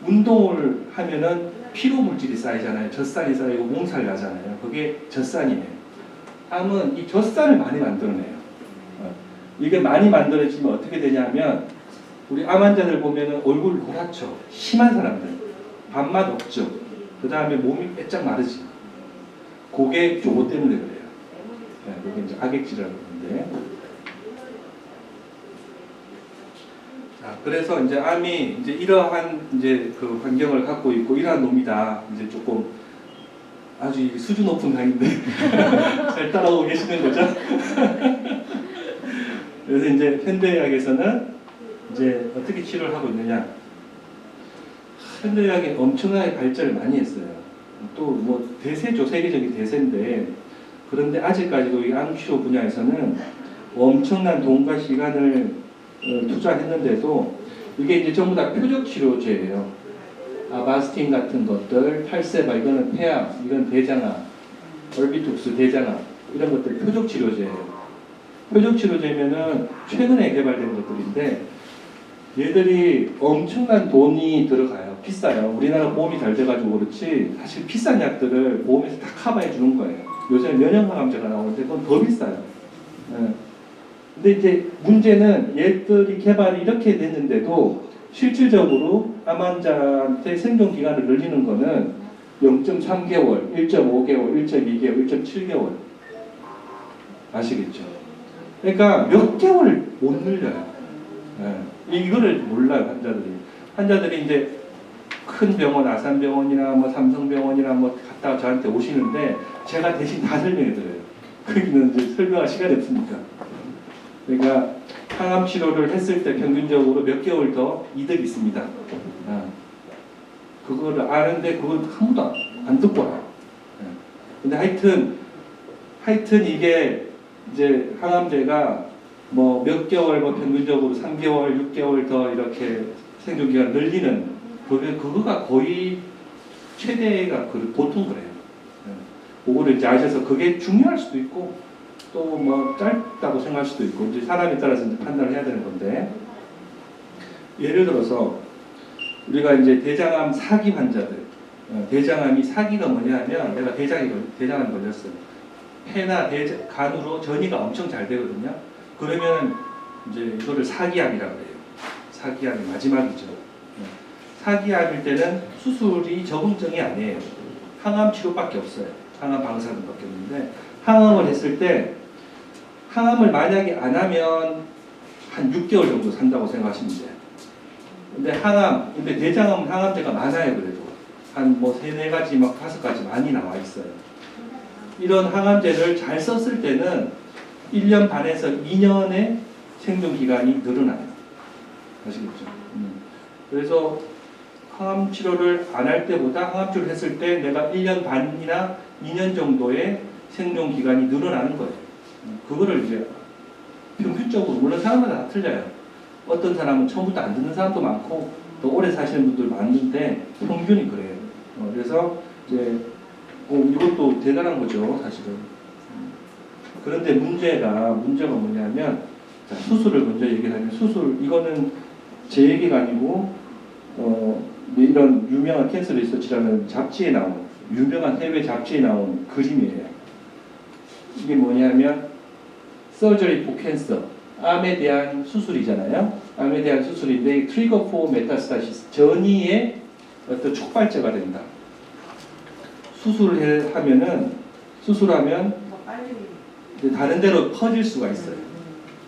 운동을 하면은 피로 물질이 쌓이잖아요. 젖산이 쌓이고 몸살 나잖아요. 그게 젖산이에요. 암은 이 젖산을 많이 만들어내요. 이게 많이 만들어지면 어떻게 되냐면 우리 암 환자들 보면은 얼굴 노랗죠. 심한 사람들. 밥맛 없죠. 그 다음에 몸이 빼짝 마르지. 그게 저거 때문에 그래요. 네, 그게 이제 악액질이라고 하는데. 자, 그래서 이제 암이 이제 이러한 이제 그 환경을 갖고 있고 이러한 놈이다. 이제 조금 아주 수준 높은 강의인데 잘 따라오고 계시는 거죠? 그래서 이제 현대의학에서는 이제 어떻게 치료를 하고 있느냐? 현대의학이 엄청나게 발전을 많이 했어요. 또 뭐 대세죠, 세계적인 대세인데 그런데 아직까지도 이 암치료 분야에서는 엄청난 돈과 시간을 투자했는데도 이게 이제 전부 다 표적 치료제예요. 아바스틴 같은 것들, 팔세바 이거는 폐암, 이건 대장암, 얼비투스 대장암 이런 것들 표적 치료제예요. 표적 치료제면은 최근에 개발된 것들인데 얘들이 엄청난 돈이 들어가요. 비싸요. 우리나라 보험이 잘 돼가지고 그렇지 사실 비싼 약들을 보험에서 다 커버해 주는 거예요. 요새 면역항암제가 나오는데 그건 더 비싸요. 네. 근데 이제 문제는 얘들이 개발이 이렇게 됐는데도 실질적으로 암 환자한테 생존 기간을 늘리는 거는 0.3개월, 1.5개월, 1.2개월, 1.7개월 아시겠죠? 그러니까 몇 개월 못 늘려요. 네. 이거를 몰라요 환자들이 이제 큰 병원 아산병원이나 뭐 삼성병원이나 뭐 갔다가 저한테 오시는데 제가 대신 다 설명해 드려요. 거기는 이제 설명할 시간이 없으니까. 그러니까 항암 치료를 했을 때 평균적으로 몇 개월 더 이득이 있습니다. 그거를 아는데 그걸 한 번도 안 듣고 와요. 근데 하여튼 이게 이제 항암제가 뭐 몇 개월 뭐 평균적으로 3개월, 6개월 더 이렇게 생존 기간 늘리는 그거가 거의 최대가 보통 그래요. 그거를 이제 아셔서 그게 중요할 수도 있고 또 뭐 짧다고 생각할 수도 있고 이제 사람에 따라서 이제 판단을 해야 되는 건데 예를 들어서 우리가 이제 대장암 사기 환자들 대장암이 사기가 뭐냐면 내가 대장암 걸렸어요. 폐나 간으로 전이가 엄청 잘 되거든요. 그러면 이제 이거를 사기암이라고 해요. 사기암이 마지막이죠. 사기암일 때는 수술이 적응증이 아니에요. 항암 치료밖에 없어요. 항암 방사선밖에 없는데 항암을 했을 때 항암을 만약에 안 하면 한 6개월 정도 산다고 생각하시면 돼요. 근데 대장암은 항암제가 많아요. 그래도 한 뭐 3-4가지 막 5가지 많이 나와 있어요. 이런 항암제를 잘 썼을 때는 1년 반에서 2년의 생존 기간이 늘어나요. 아시겠죠? 그래서 항암 치료를 안 할 때보다 항암 치료를 했을 때 내가 1년 반이나 2년 정도의 생존 기간이 늘어나는 거예요. 그거를 이제 평균적으로 물론 사람마다 다 틀려요. 어떤 사람은 처음부터 안 듣는 사람도 많고 더 오래 사시는 분들 많은데 평균이 그래요. 그래서 이제 이것도 대단한 거죠, 사실은. 그런데 문제가 뭐냐면 자, 수술을 먼저 얘기를 하면 이거는 제 얘기가 아니고 이런 유명한 캔서 리서치라는 잡지에 나온 유명한 해외 잡지에 나온 그림이에요. 이게 뭐냐면 서저리 포 캔서 암에 대한 수술이잖아요. 암에 대한 수술인데 트리거 포 메타스타시스 전이의 어떤 촉발제가 된다. 수술하면 더 빨리. 이제 다른 데로 퍼질 수가 있어요.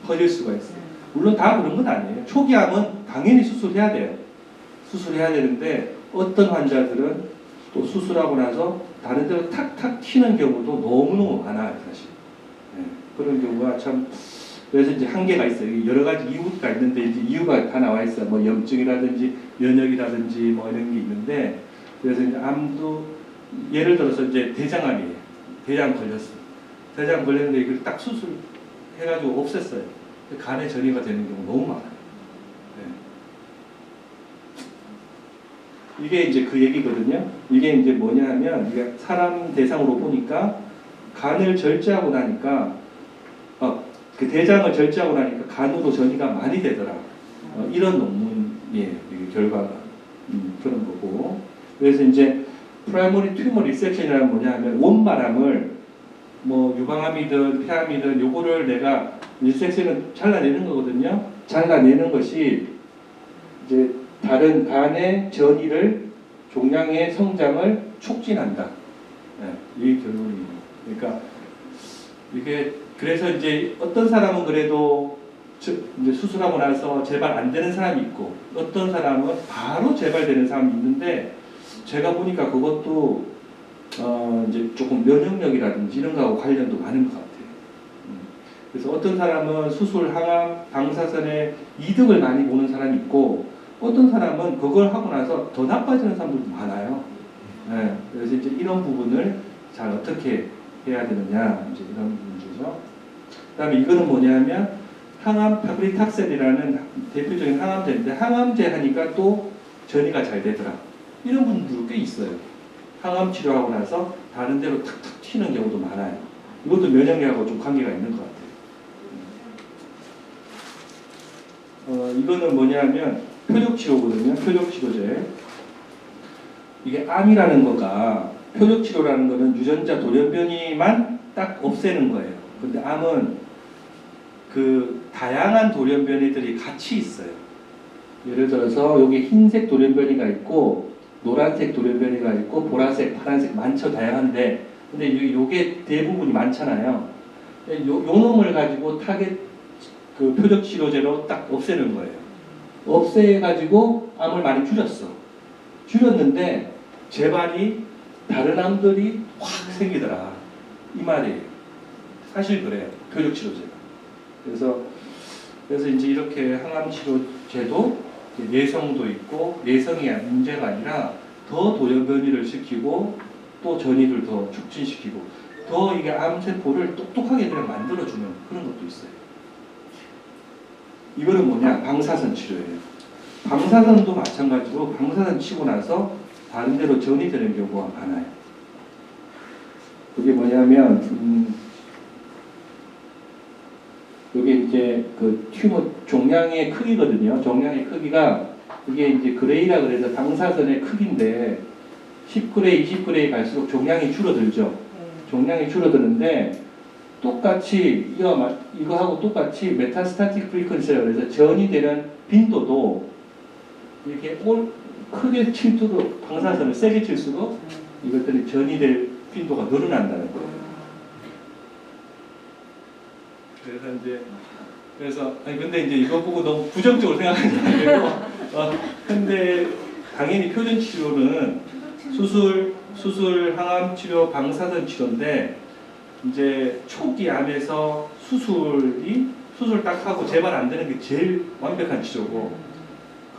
퍼질 수가 있어요. 물론 다 그런 건 아니에요. 초기암은 당연히 수술해야 돼요. 수술해야 되는데 어떤 환자들은 또 수술하고 나서 다른 데로 탁탁 튀는 경우도 너무너무 많아요, 사실. 네, 그런 경우가 참 그래서 이제 한계가 있어요. 여러 가지 이유가 있는데 이제 이유가 다 나와 있어요. 뭐 염증이라든지 면역이라든지 뭐 이런 게 있는데 그래서 이제 암도 예를 들어서 이제 대장암이에요. 대장 걸렸어요. 대장 걸렸는데 이걸 딱 수술해가지고 없앴어요. 간에 전이가 되는 경우 너무 많아요. 네. 이게 이제 그 얘기거든요. 이게 이제 뭐냐 하면 이게 사람 대상으로 보니까 간을 절제하고 나니까 그 대장을 절제하고 나니까 간으로 전이가 많이 되더라. 이런 논문이에요. 이게 결과가 그런 거고. 그래서 이제 프라이머리 튜머 리섹션이라는 뭐냐 하면 원마람을 뭐 유방암이든 폐암이든 요거를 내가 리섹션은 잘라내는 거거든요. 잘라내는 것이 이제 다른 간의 전이를 종양의 성장을 촉진한다. 네, 이 결론이에요. 그러니까 이게 그래서 이제 어떤 사람은 그래도 이제 수술하고 나서 재발 안 되는 사람이 있고 어떤 사람은 바로 재발되는 사람이 있는데 제가 보니까 그것도 이제 조금 면역력이라든지 이런 거하고 관련도 많은 것 같아요. 그래서 어떤 사람은 수술, 항암, 방사선에 이득을 많이 보는 사람이 있고 어떤 사람은 그걸 하고 나서 더 나빠지는 사람들도 많아요. 네, 그래서 이제 이런 부분을 잘 어떻게 해야 되느냐 이제 이런 문제죠. 그다음에 이거는 뭐냐면 항암 파브리탁셀이라는 대표적인 항암제인데 항암제 하니까 또 전이가 잘 되더라. 이런 분들도 꽤 있어요. 항암 치료하고 나서 다른 데로 탁탁 튀는 경우도 많아요. 이것도 면역력하고 좀 관계가 있는 것 같아요. 이거는 뭐냐면 표적치료거든요. 표적치료제. 이게 암이라는 거가 표적치료라는 거는 유전자 돌연변이만 딱 없애는 거예요. 근데 암은 그 다양한 돌연변이들이 같이 있어요. 예를 들어서 여기 흰색 돌연변이가 있고 노란색 돌연변이가 있고 보라색, 파란색 많죠. 다양한데 근데 요게 대부분이 많잖아요. 요 놈을 가지고 타겟 그 표적 치료제로 딱 없애는 거예요. 없애가지고 암을 많이 줄였어. 줄였는데 재발이 다른 암들이 확 생기더라. 이 말이에요. 사실 그래요. 표적 치료제가. 그래서 이제 이렇게 항암 치료제도 내성도 있고 내성이 문제가 아니라 더 돌연변이를 시키고 또 전이를 더 촉진시키고 더 이게 암세포를 똑똑하게 그냥 만들어주는 그런 것도 있어요. 이거는 뭐냐? 방사선 치료예요. 방사선도 마찬가지로 방사선 치고 나서 다른 데로 전이 되는 경우가 많아요. 그게 뭐냐면 이게 이제 그 튜머 종양의 크기거든요. 종양의 크기가 이게 이제 그레이라 그래서 방사선의 크기인데 10그레이, 20그레이 갈수록 종양이 줄어들죠. 종양이 줄어드는데 똑같이 이거하고 똑같이 메타스타틱 프리퀀시라 그래서 전이 되는 빈도도 이렇게 크게 칠수록 방사선을 세게 칠수록 이것들이 전이 될 빈도가 늘어난다는 거예요. 그래서 근데 이제 이거 보고 너무 부정적으로 생각하지 말고 근데 당연히 표준 치료는 수술, 항암 치료, 방사선 치료인데 이제 초기 암에서 수술 딱 하고 재발 안 되는 게 제일 완벽한 치료고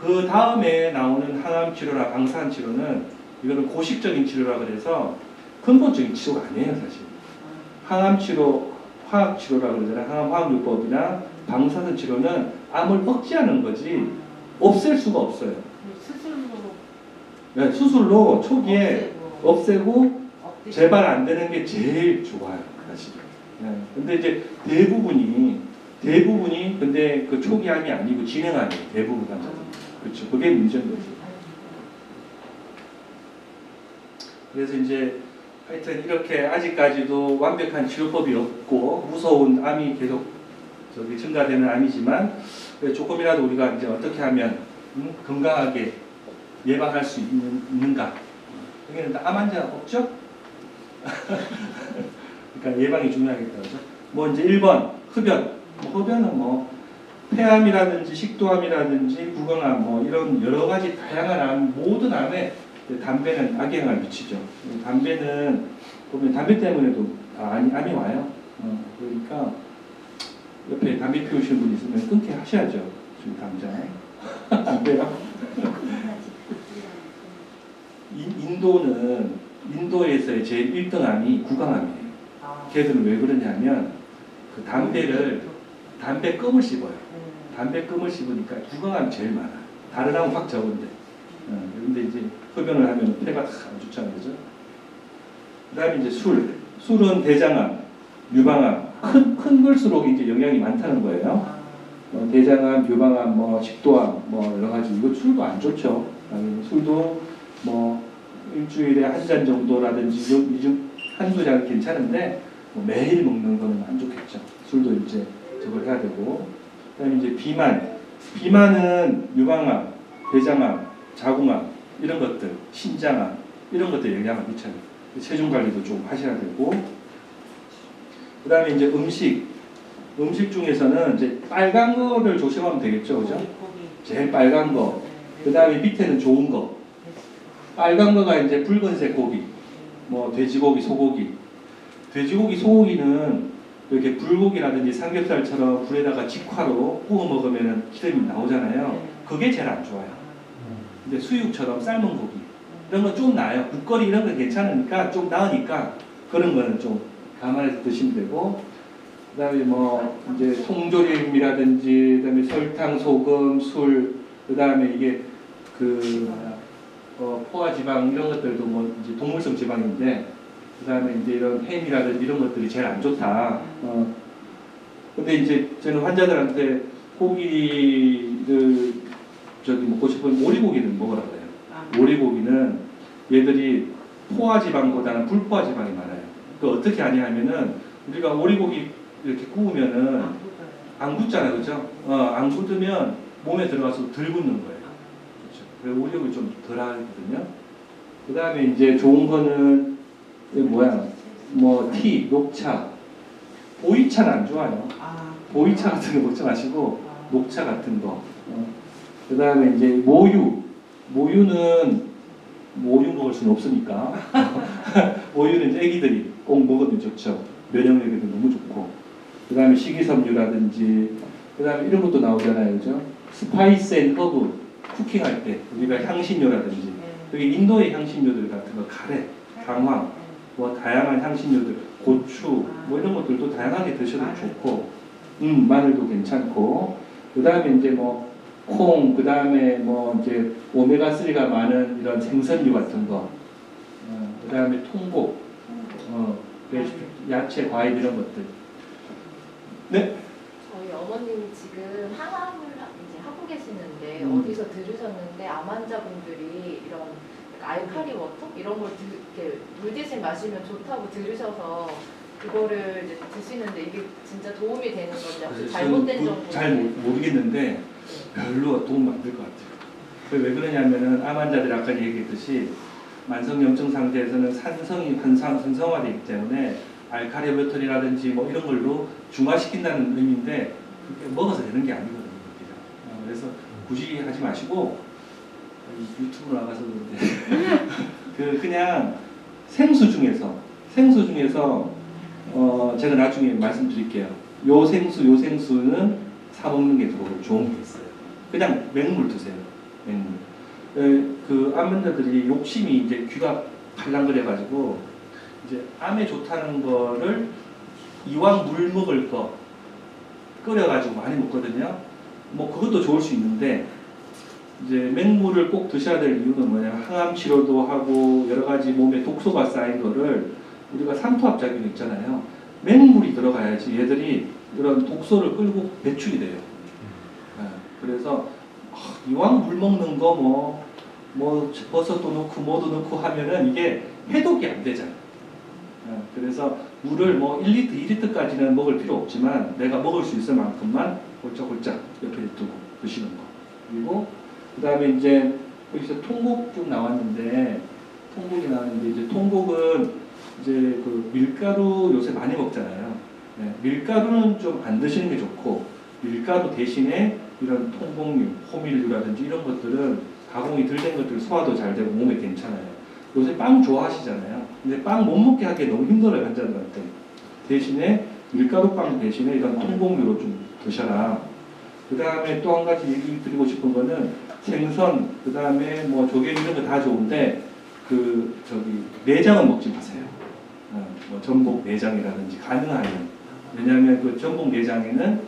그 다음에 나오는 항암 치료나 방사선 치료는 이거는 고식적인 치료라 그래서 근본적인 치료가 아니에요, 사실. 항암 치료, 화학 치료라 그러잖아요. 항암 화학요법이나 방사선 치료는 암을 억제하는 거지 없앨 수가 없어요. 네, 수술로 초기에 없애고 재발 안 되는 게 제일 좋아요, 사실. 네. 근데 이제 대부분이 근데 그 초기암이 아니고 진행암이에요, 대부분 환자들. 그렇죠. 그게 문제인 거죠. 그래서 이제 하여튼 이렇게 아직까지도 완벽한 치료법이 없고 무서운 암이 계속 저기 증가되는 암이지만 조금이라도 우리가 이제 어떻게 하면 건강하게 예방할 수 있는가? 여기는 암 환자 없죠? 그러니까 예방이 중요하겠다, 그죠? 뭐 이제 1번 흡연. 흡연은 뭐 폐암이라든지 식도암이라든지 구강암 뭐 이런 여러 가지 다양한 암, 모든 암에 담배는 악영향을 미치죠. 담배는 보면 담배 때문에도 암이 와요. 그러니까 옆에 담배 피우시는 분 있으면 끊게 하셔야죠. 지금 당장. 담배랑. 인도에서의 제일 1등 암이 구강암이에요. 걔들은 왜 그러냐면 그 담배 껌을 씹어요. 담배 껌을 씹으니까 구강암이 제일 많아. 다른 암은 확 적은데. 근데 이제 흡연을 하면 폐가 다 안 좋잖아요, 그죠? 그다음에 이제 술은 대장암, 유방암, 큰 걸수록 이제 영향이 많다는 거예요. 대장암, 유방암, 뭐 식도암, 뭐 여러 가지. 이거 술도 안 좋죠. 술도 뭐 일주일에 한 잔 정도라든지 한두 잔 괜찮은데 뭐 매일 먹는 거는 안 좋겠죠. 술도 이제 저걸 해야 되고. 그다음에 이제 비만은 유방암, 대장암, 자궁암 이런 것들, 신장암 이런 것들 영향을 미쳐요. 체중 관리도 좀 하셔야 되고. 그다음에 이제 음식 중에서는 이제 빨간 거를 조심하면 되겠죠, 그죠? 제일 빨간 거. 그다음에 밑에는 좋은 거. 빨간 거가 이제 붉은색 고기, 뭐 돼지고기, 소고기. 돼지고기, 소고기는 이렇게 불고기라든지 삼겹살처럼 불에다가 직화로 구워 먹으면 기름이 나오잖아요. 그게 제일 안 좋아요. 근데 수육처럼 삶은 고기 이런 건 좀 나아요. 국거리 이런 건 괜찮으니까 좀 나으니까 그런 거는 좀 감안해서 드시면 되고. 그다음에 뭐 이제 통조림이라든지 그다음에 설탕, 소금, 술, 그다음에 이게 포화 지방 이런 것들도 뭐 이제 동물성 지방인데, 그다음에 이제 이런 햄이라든지 이런 것들이 제일 안 좋다. 근데 이제 저는 환자들한테 고기를 먹고 싶으면 오리고기는 먹으라 그래요. 오리고기는 얘들이 포화 지방보다는 불포화 지방이 많아요. 그 어떻게 하냐 하면은 우리가 오리고기 이렇게 구우면은 안 굳잖아요, 그죠? 안 굳으면 몸에 들어가서 덜 굳는 거예요. 그렇죠? 그래서 오리고기 좀 덜 하거든요. 그 다음에 이제 좋은 거는 뭐 티, 녹차, 보이차는 안 좋아요. 보이차 같은 거 먹지 마시고 녹차 같은 거. 그 다음에 이제 모유는 모유 먹을 수는 없으니까 모유는 이제 애기들이 꼭 먹으면 좋죠. 면역력에도 너무 좋고. 그 다음에 식이섬유라든지, 그 다음에 이런 것도 나오잖아요, 그죠? 스파이스 앤 허브 쿠킹할 때 우리가 향신료라든지, 여기 인도의 향신료들 같은 거, 카레, 강황, 뭐 다양한 향신료들, 고추, 뭐 이런 것들도 다양하게 드셔도 좋고, 마늘도 괜찮고, 그 다음에 이제 뭐 콩, 그 다음에 뭐 이제 오메가3가 많은 이런 생선류 같은 거, 그 다음에 통곡, 야채, 과일 이런 것들. 네? 저희 어머님이 지금 항암을 이제 하고 계시는데 어디서 들으셨는데 암 환자분들이 이런 알칼리 워터 이런 걸 이렇게 물 대신 마시면 좋다고 들으셔서 그거를 이제 드시는데 이게 진짜 도움이 되는 건지 혹시 잘못된 정보? 잘 모르겠는데 별로 도움 안 될 것 같아요. 왜 그러냐면은 암 환자들 아까 얘기했듯이 만성염증 상태에서는 산성이 활성화되기 때문에 알칼리 워터라든지 뭐 이런 걸로 중화시킨다는 의미인데 그게 먹어서 되는 게 아니거든요. 그래서 굳이 하지 마시고 유튜브 나가서 그런데 그냥 생수 중에서 제가 나중에 말씀드릴게요. 요 생수는 사 먹는 게 더 좋은 게 있어요. 그냥 맹물 드세요. 맹물. 그 암 환자들이 욕심이 이제 귀가 팔랑거려가지고 이제 암에 좋다는 거를 이왕 물 먹을 거 끓여가지고 많이 먹거든요. 뭐 그것도 좋을 수 있는데 이제 맹물을 꼭 드셔야 될 이유는 뭐냐면 항암 치료도 하고 여러 가지 몸에 독소가 쌓인 거를 우리가 삼투압 작용이 있잖아요. 맹물이 들어가야지 얘들이 이런 독소를 끌고 배출이 돼요. 그래서 이왕 물 먹는 거 뭐 버섯도 넣고 뭐도 넣고 하면은 이게 해독이 안 되잖아요. 그래서 물을 뭐 1리터, 2리터까지는 먹을 필요 없지만 내가 먹을 수 있을 만큼만 홀짝홀짝 옆에 두고 드시는 거. 그리고 그 다음에 이제 여기서 통곡 좀 나왔는데 통곡이 나왔는데 이제 통곡은 이제 그 밀가루 요새 많이 먹잖아요. 네, 밀가루는 좀 안 드시는 게 좋고 밀가루 대신에 이런 통곡류, 호밀류라든지 이런 것들은 가공이 덜 된 것들 소화도 잘 되고 몸에 괜찮아요. 요새 빵 좋아하시잖아요. 근데 빵 못 먹게 하기 너무 힘들어요, 환자들한테. 대신에 밀가루빵 대신에 이런 통곡류로 좀 드셔라. 그 다음에 또 한 가지 얘기 드리고 싶은 거는 생선, 그 다음에 뭐 조개 이런 거 다 좋은데 그 저기 내장은 먹지 마세요. 뭐 전복 내장이라든지 가능하면. 왜냐하면 그 전복 내장에는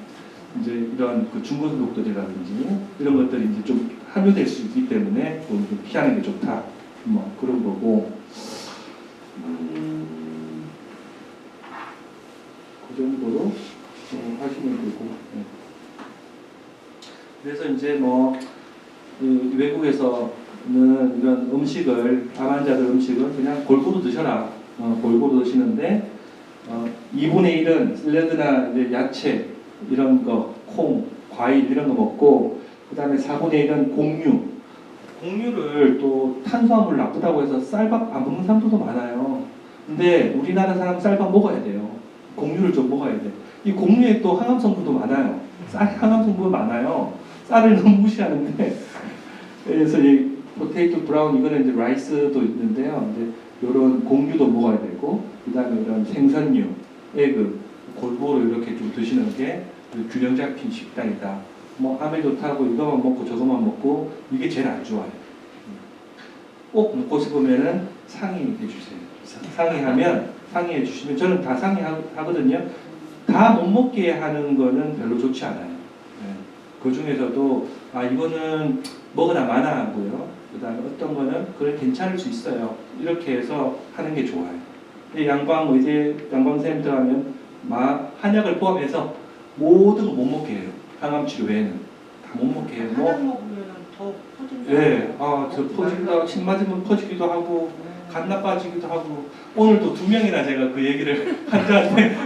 이제 이런 그 중금속들이라든지 이런 것들이 이제 좀 함유될 수 있기 때문에 그건 좀 피하는 게 좋다. 뭐 그런 거고. 그 정도로 하시면 되고. 네. 그래서 이제 뭐 그 외국에서는 이런 음식을 암 환자들 음식을 그냥 골고루 드셔라. 골고루 드시는데 2분의 1은 샐러드나 이제 야채 이런 거, 콩, 과일 이런 거 먹고 그 다음에 4분의 1은 곡류. 곡류를 또 탄수화물 나쁘다고 해서 쌀밥 안 먹는 사람들도 많아요. 근데 우리나라 사람 쌀밥 먹어야 돼요. 곡류를 좀 먹어야 돼. 이 곡류에 또 항암 성분도 많아요. 쌀 항암 성분 많아요. 쌀을 너무 무시하는데 그래서 이 포테이토 브라운 이거는 이제 라이스도 있는데요. 이제 이런 곡류도 먹어야 되고 그다음에 이런 생선류, 에그 골고루 이렇게 좀 드시는 게 균형 잡힌 식단이다. 뭐 암에 좋다고 이거만 먹고 저거만 먹고 이게 제일 안 좋아요. 꼭 먹고 싶으면은 상의해 주세요. 상의해 주시면 저는 다 상의하거든요. 다 못 먹게 하는 거는 별로 좋지 않아요. 네. 그 중에서도 이거는 먹으나 마나 하고요. 그다음에 어떤 거는 그래 괜찮을 수 있어요. 이렇게 해서 하는 게 좋아요. 양방 쌤들 하면 한약을 포함해서 모든 거 못 먹게 해요. 항암 치료 외에는 다 못 먹게 해요. 한약 먹으면 더 퍼진다. 네, 저 퍼진다. 침 맞으면 퍼지기도 하고 간 나빠지기도 하고 오늘도 2명이나 제가 그 얘기를 환자한테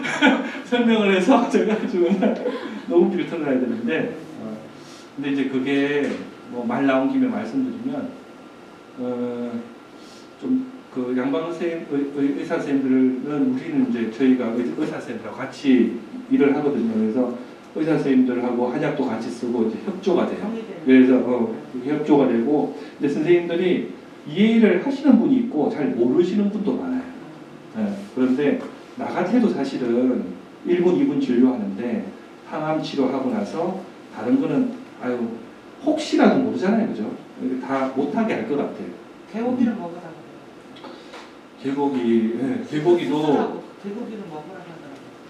설명을 해서 제가 지금 너무 길을 털어야 되는데 근데 이제 그게 뭐 말 나온 김에 말씀드리면 좀 그 양방 의사 선생님들은 우리는 이제 저희가 의사 선생님들하고 같이 일을 하거든요. 그래서 의사 선생님들하고 한약도 같이 쓰고 이제 협조가 돼요. 그래서 협조가 되고 이제 선생님들이 이해를 하시는 분이 있고 잘 모르시는 분도 많아요. 네, 그런데 나 같아도 사실은 1분, 2분 진료하는데 항암 치료하고 나서 다른 거는 혹시라도 모르잖아요, 그죠? 다 못하게 할 것 같아요. 개고기를 먹으라. 개고기도 개고기를 먹으라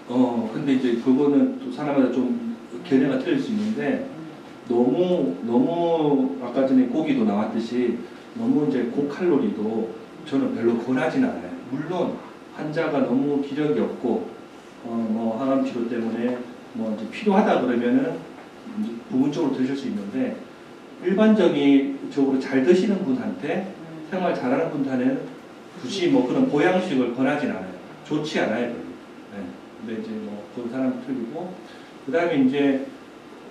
하더라고. 근데 이제 그거는 또 사람마다 좀 견해가 틀릴 수 있는데 너무 아까 전에 고기도 나왔듯이 너무 이제 고칼로리도 저는 별로 권하진 않아요. 물론 환자가 너무 기력이 없고 뭐 항암 치료 때문에 뭐 이제 필요하다 그러면은 이제 부분적으로 드실 수 있는데 일반적으로 잘 드시는 분한테 생활 잘하는 분한테는 굳이 뭐 그런 보양식을 권하진 않아요. 좋지 않아요, 별로. 네. 근데 이제 뭐 그런 사람 틀리고 그 다음에 이제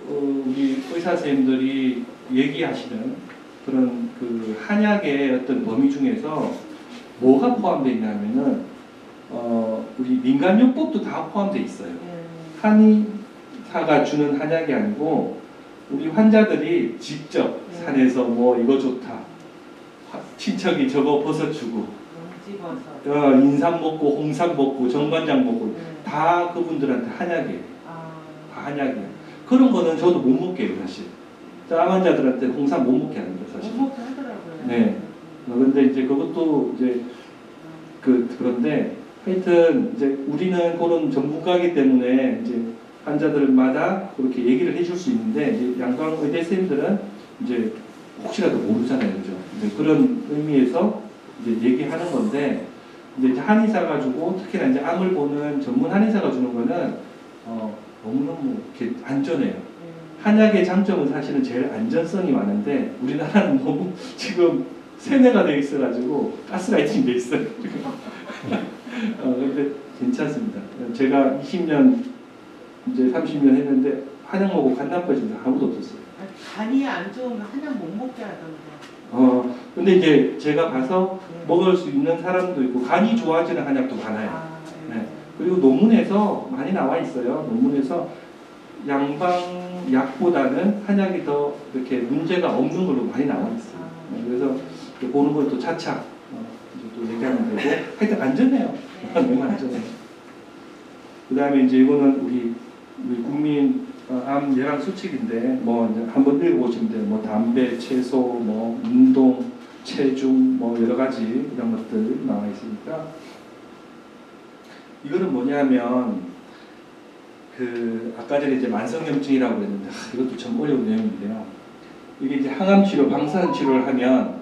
우리 의사 선생님들이 얘기하시는 그런 그 한약의 어떤 범위 중에서 뭐가 포함되어 있냐면은 우리 민간요법도 다 포함되어 있어요. 한의사가 주는 한약이 아니고 우리 환자들이 직접 산에서 뭐 이거 좋다. 친척이 저거 버섯 주고 인삼 먹고 홍삼 먹고 정관장 먹고 다 그분들한테 한약이에요. 다 한약이에요. 그런 거는 저도 못 먹게 해요, 사실. 암 환자들한테 홍삼 못 먹게 하는 거예요, 사실. 못 먹게 하더라고요. 네. 그런데 이제 그것도 이제 그런데 하여튼 이제 우리는 그런 전문가이기 때문에 이제 환자들마다 그렇게 얘기를 해줄 수 있는데 이제 양방 의대 선생님들은 이제 혹시라도 모르잖아요, 그죠? 이제 그런 의미에서 이제 얘기하는 건데 이제 한의사가 주고 특히나 이제 암을 보는 전문 한의사가 주는 거는 너무너무 이렇게 안전해요. 한약의 장점은 사실은 제일 안전성이 많은데 우리나라는 너무 지금 세뇌가 돼 있어가지고 가스라이팅 돼 있어요. 근데 괜찮습니다. 제가 20년 이제 30년 했는데 한약 먹고 간 나빠진 사람 아무도 없었어요. 아니, 간이 안 좋으면 한약 못 먹게 하던데. 근데 이제 제가 봐서 네. 먹을 수 있는 사람도 있고 간이 좋아지는 한약도 많아요. 아, 네. 그리고 논문에서 많이 나와 있어요. 논문에서 양방 약보다는 한약이 더 이렇게 문제가 없는 걸로 많이 나와 있어요. 네, 그래서 보는 것도 차차 이제 또 얘기하면 되고 하여튼 안전해요. 너무 안전해요. 그 다음에 이제 이거는 우리 국민 암 예방 수칙인데 뭐 이제 한번 읽어보시면 돼요. 뭐 담배, 채소, 뭐 운동, 체중, 뭐 여러 가지 이런 것들 나와 있으니까 이거는 뭐냐면 그 아까 전에 이제 만성염증이라고 그랬는데 이것도 참 어려운 내용인데요. 이게 이제 항암 치료, 방사선 치료를 하면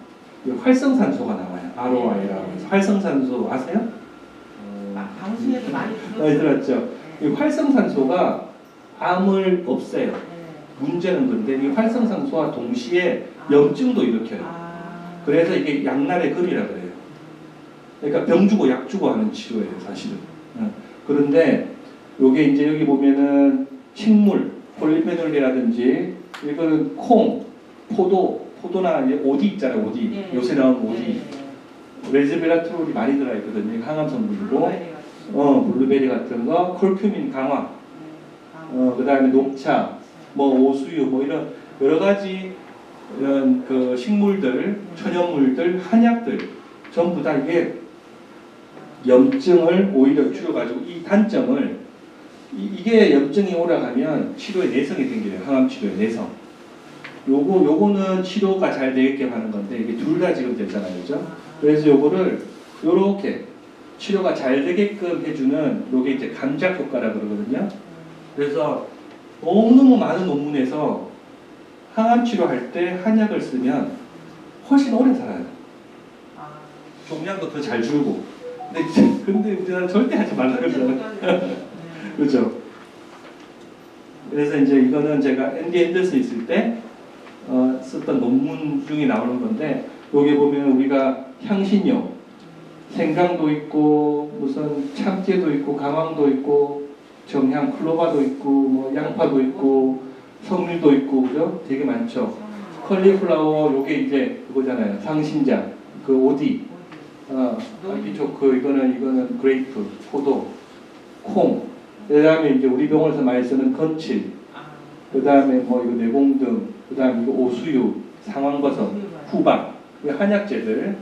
활성산소가 나와요. ROI라고 해서 활성산소 아세요? 방송에도 많이 많이 들었어요. 들었죠. 이 활성산소가 암을 없애요. 네. 문제는 근데 이 활성산소와 동시에 염증도 일으켜요. 아. 그래서 이게 양날의 검이라 그래요. 그러니까 병 주고 약 주고 하는 치료예요, 사실은. 그런데 요게 이제 여기 보면은 식물, 폴리페놀이라든지 이거는 콩, 포도나 이제 오디 있잖아요, 오디. 네. 요새 나온 오디. 네. 레즈베라트롤이 많이 들어있거든요. 항암 성분이고. 블루베리 같은 블루베리 같은 거, 콜큐민 강화, 거. 그 다음에 녹차, 뭐 오수유, 뭐 이런 여러 가지 이런 그 식물들, 천연물들, 한약들 전부 다 이게 염증을 오히려 줄여가지고 이 단점을 이게 염증이 올라가면 치료에 내성이 생겨요. 항암 치료에 내성. 요거는 치료가 잘 되게끔 하는 건데 이게 둘 다 지금 되잖아요, 그죠? 그래서 요거를 요렇게 치료가 잘 되게끔 해주는 요게 이제 감작 효과라 그러거든요. 그래서 너무너무 많은 논문에서 항암 치료할 때 한약을 쓰면 훨씬 오래 살아요. 종양도 더 잘 줄고. 근데 우리나라 절대 하지 말라 그러잖아요. 그렇죠. 그래서 이제 이거는 제가 MD 앤더슨 있을 때 썼던 논문 중에 나오는 건데 여기 보면 우리가 향신료, 생강도 있고 무슨 참깨도 있고 강황도 있고 정향 클로바도 있고 뭐 양파도 있고 석류도 있고 그죠? 되게 많죠. 컬리플라워 요게 이제 그거잖아요. 상신자 그 오디 아기초크 이거는 그레이프 포도 콩 그다음에 이제 우리 병원에서 많이 쓰는 건칠 그다음에 뭐 이거 내공등 그다음에 이거 오수유 상황버섯 후박 한약재들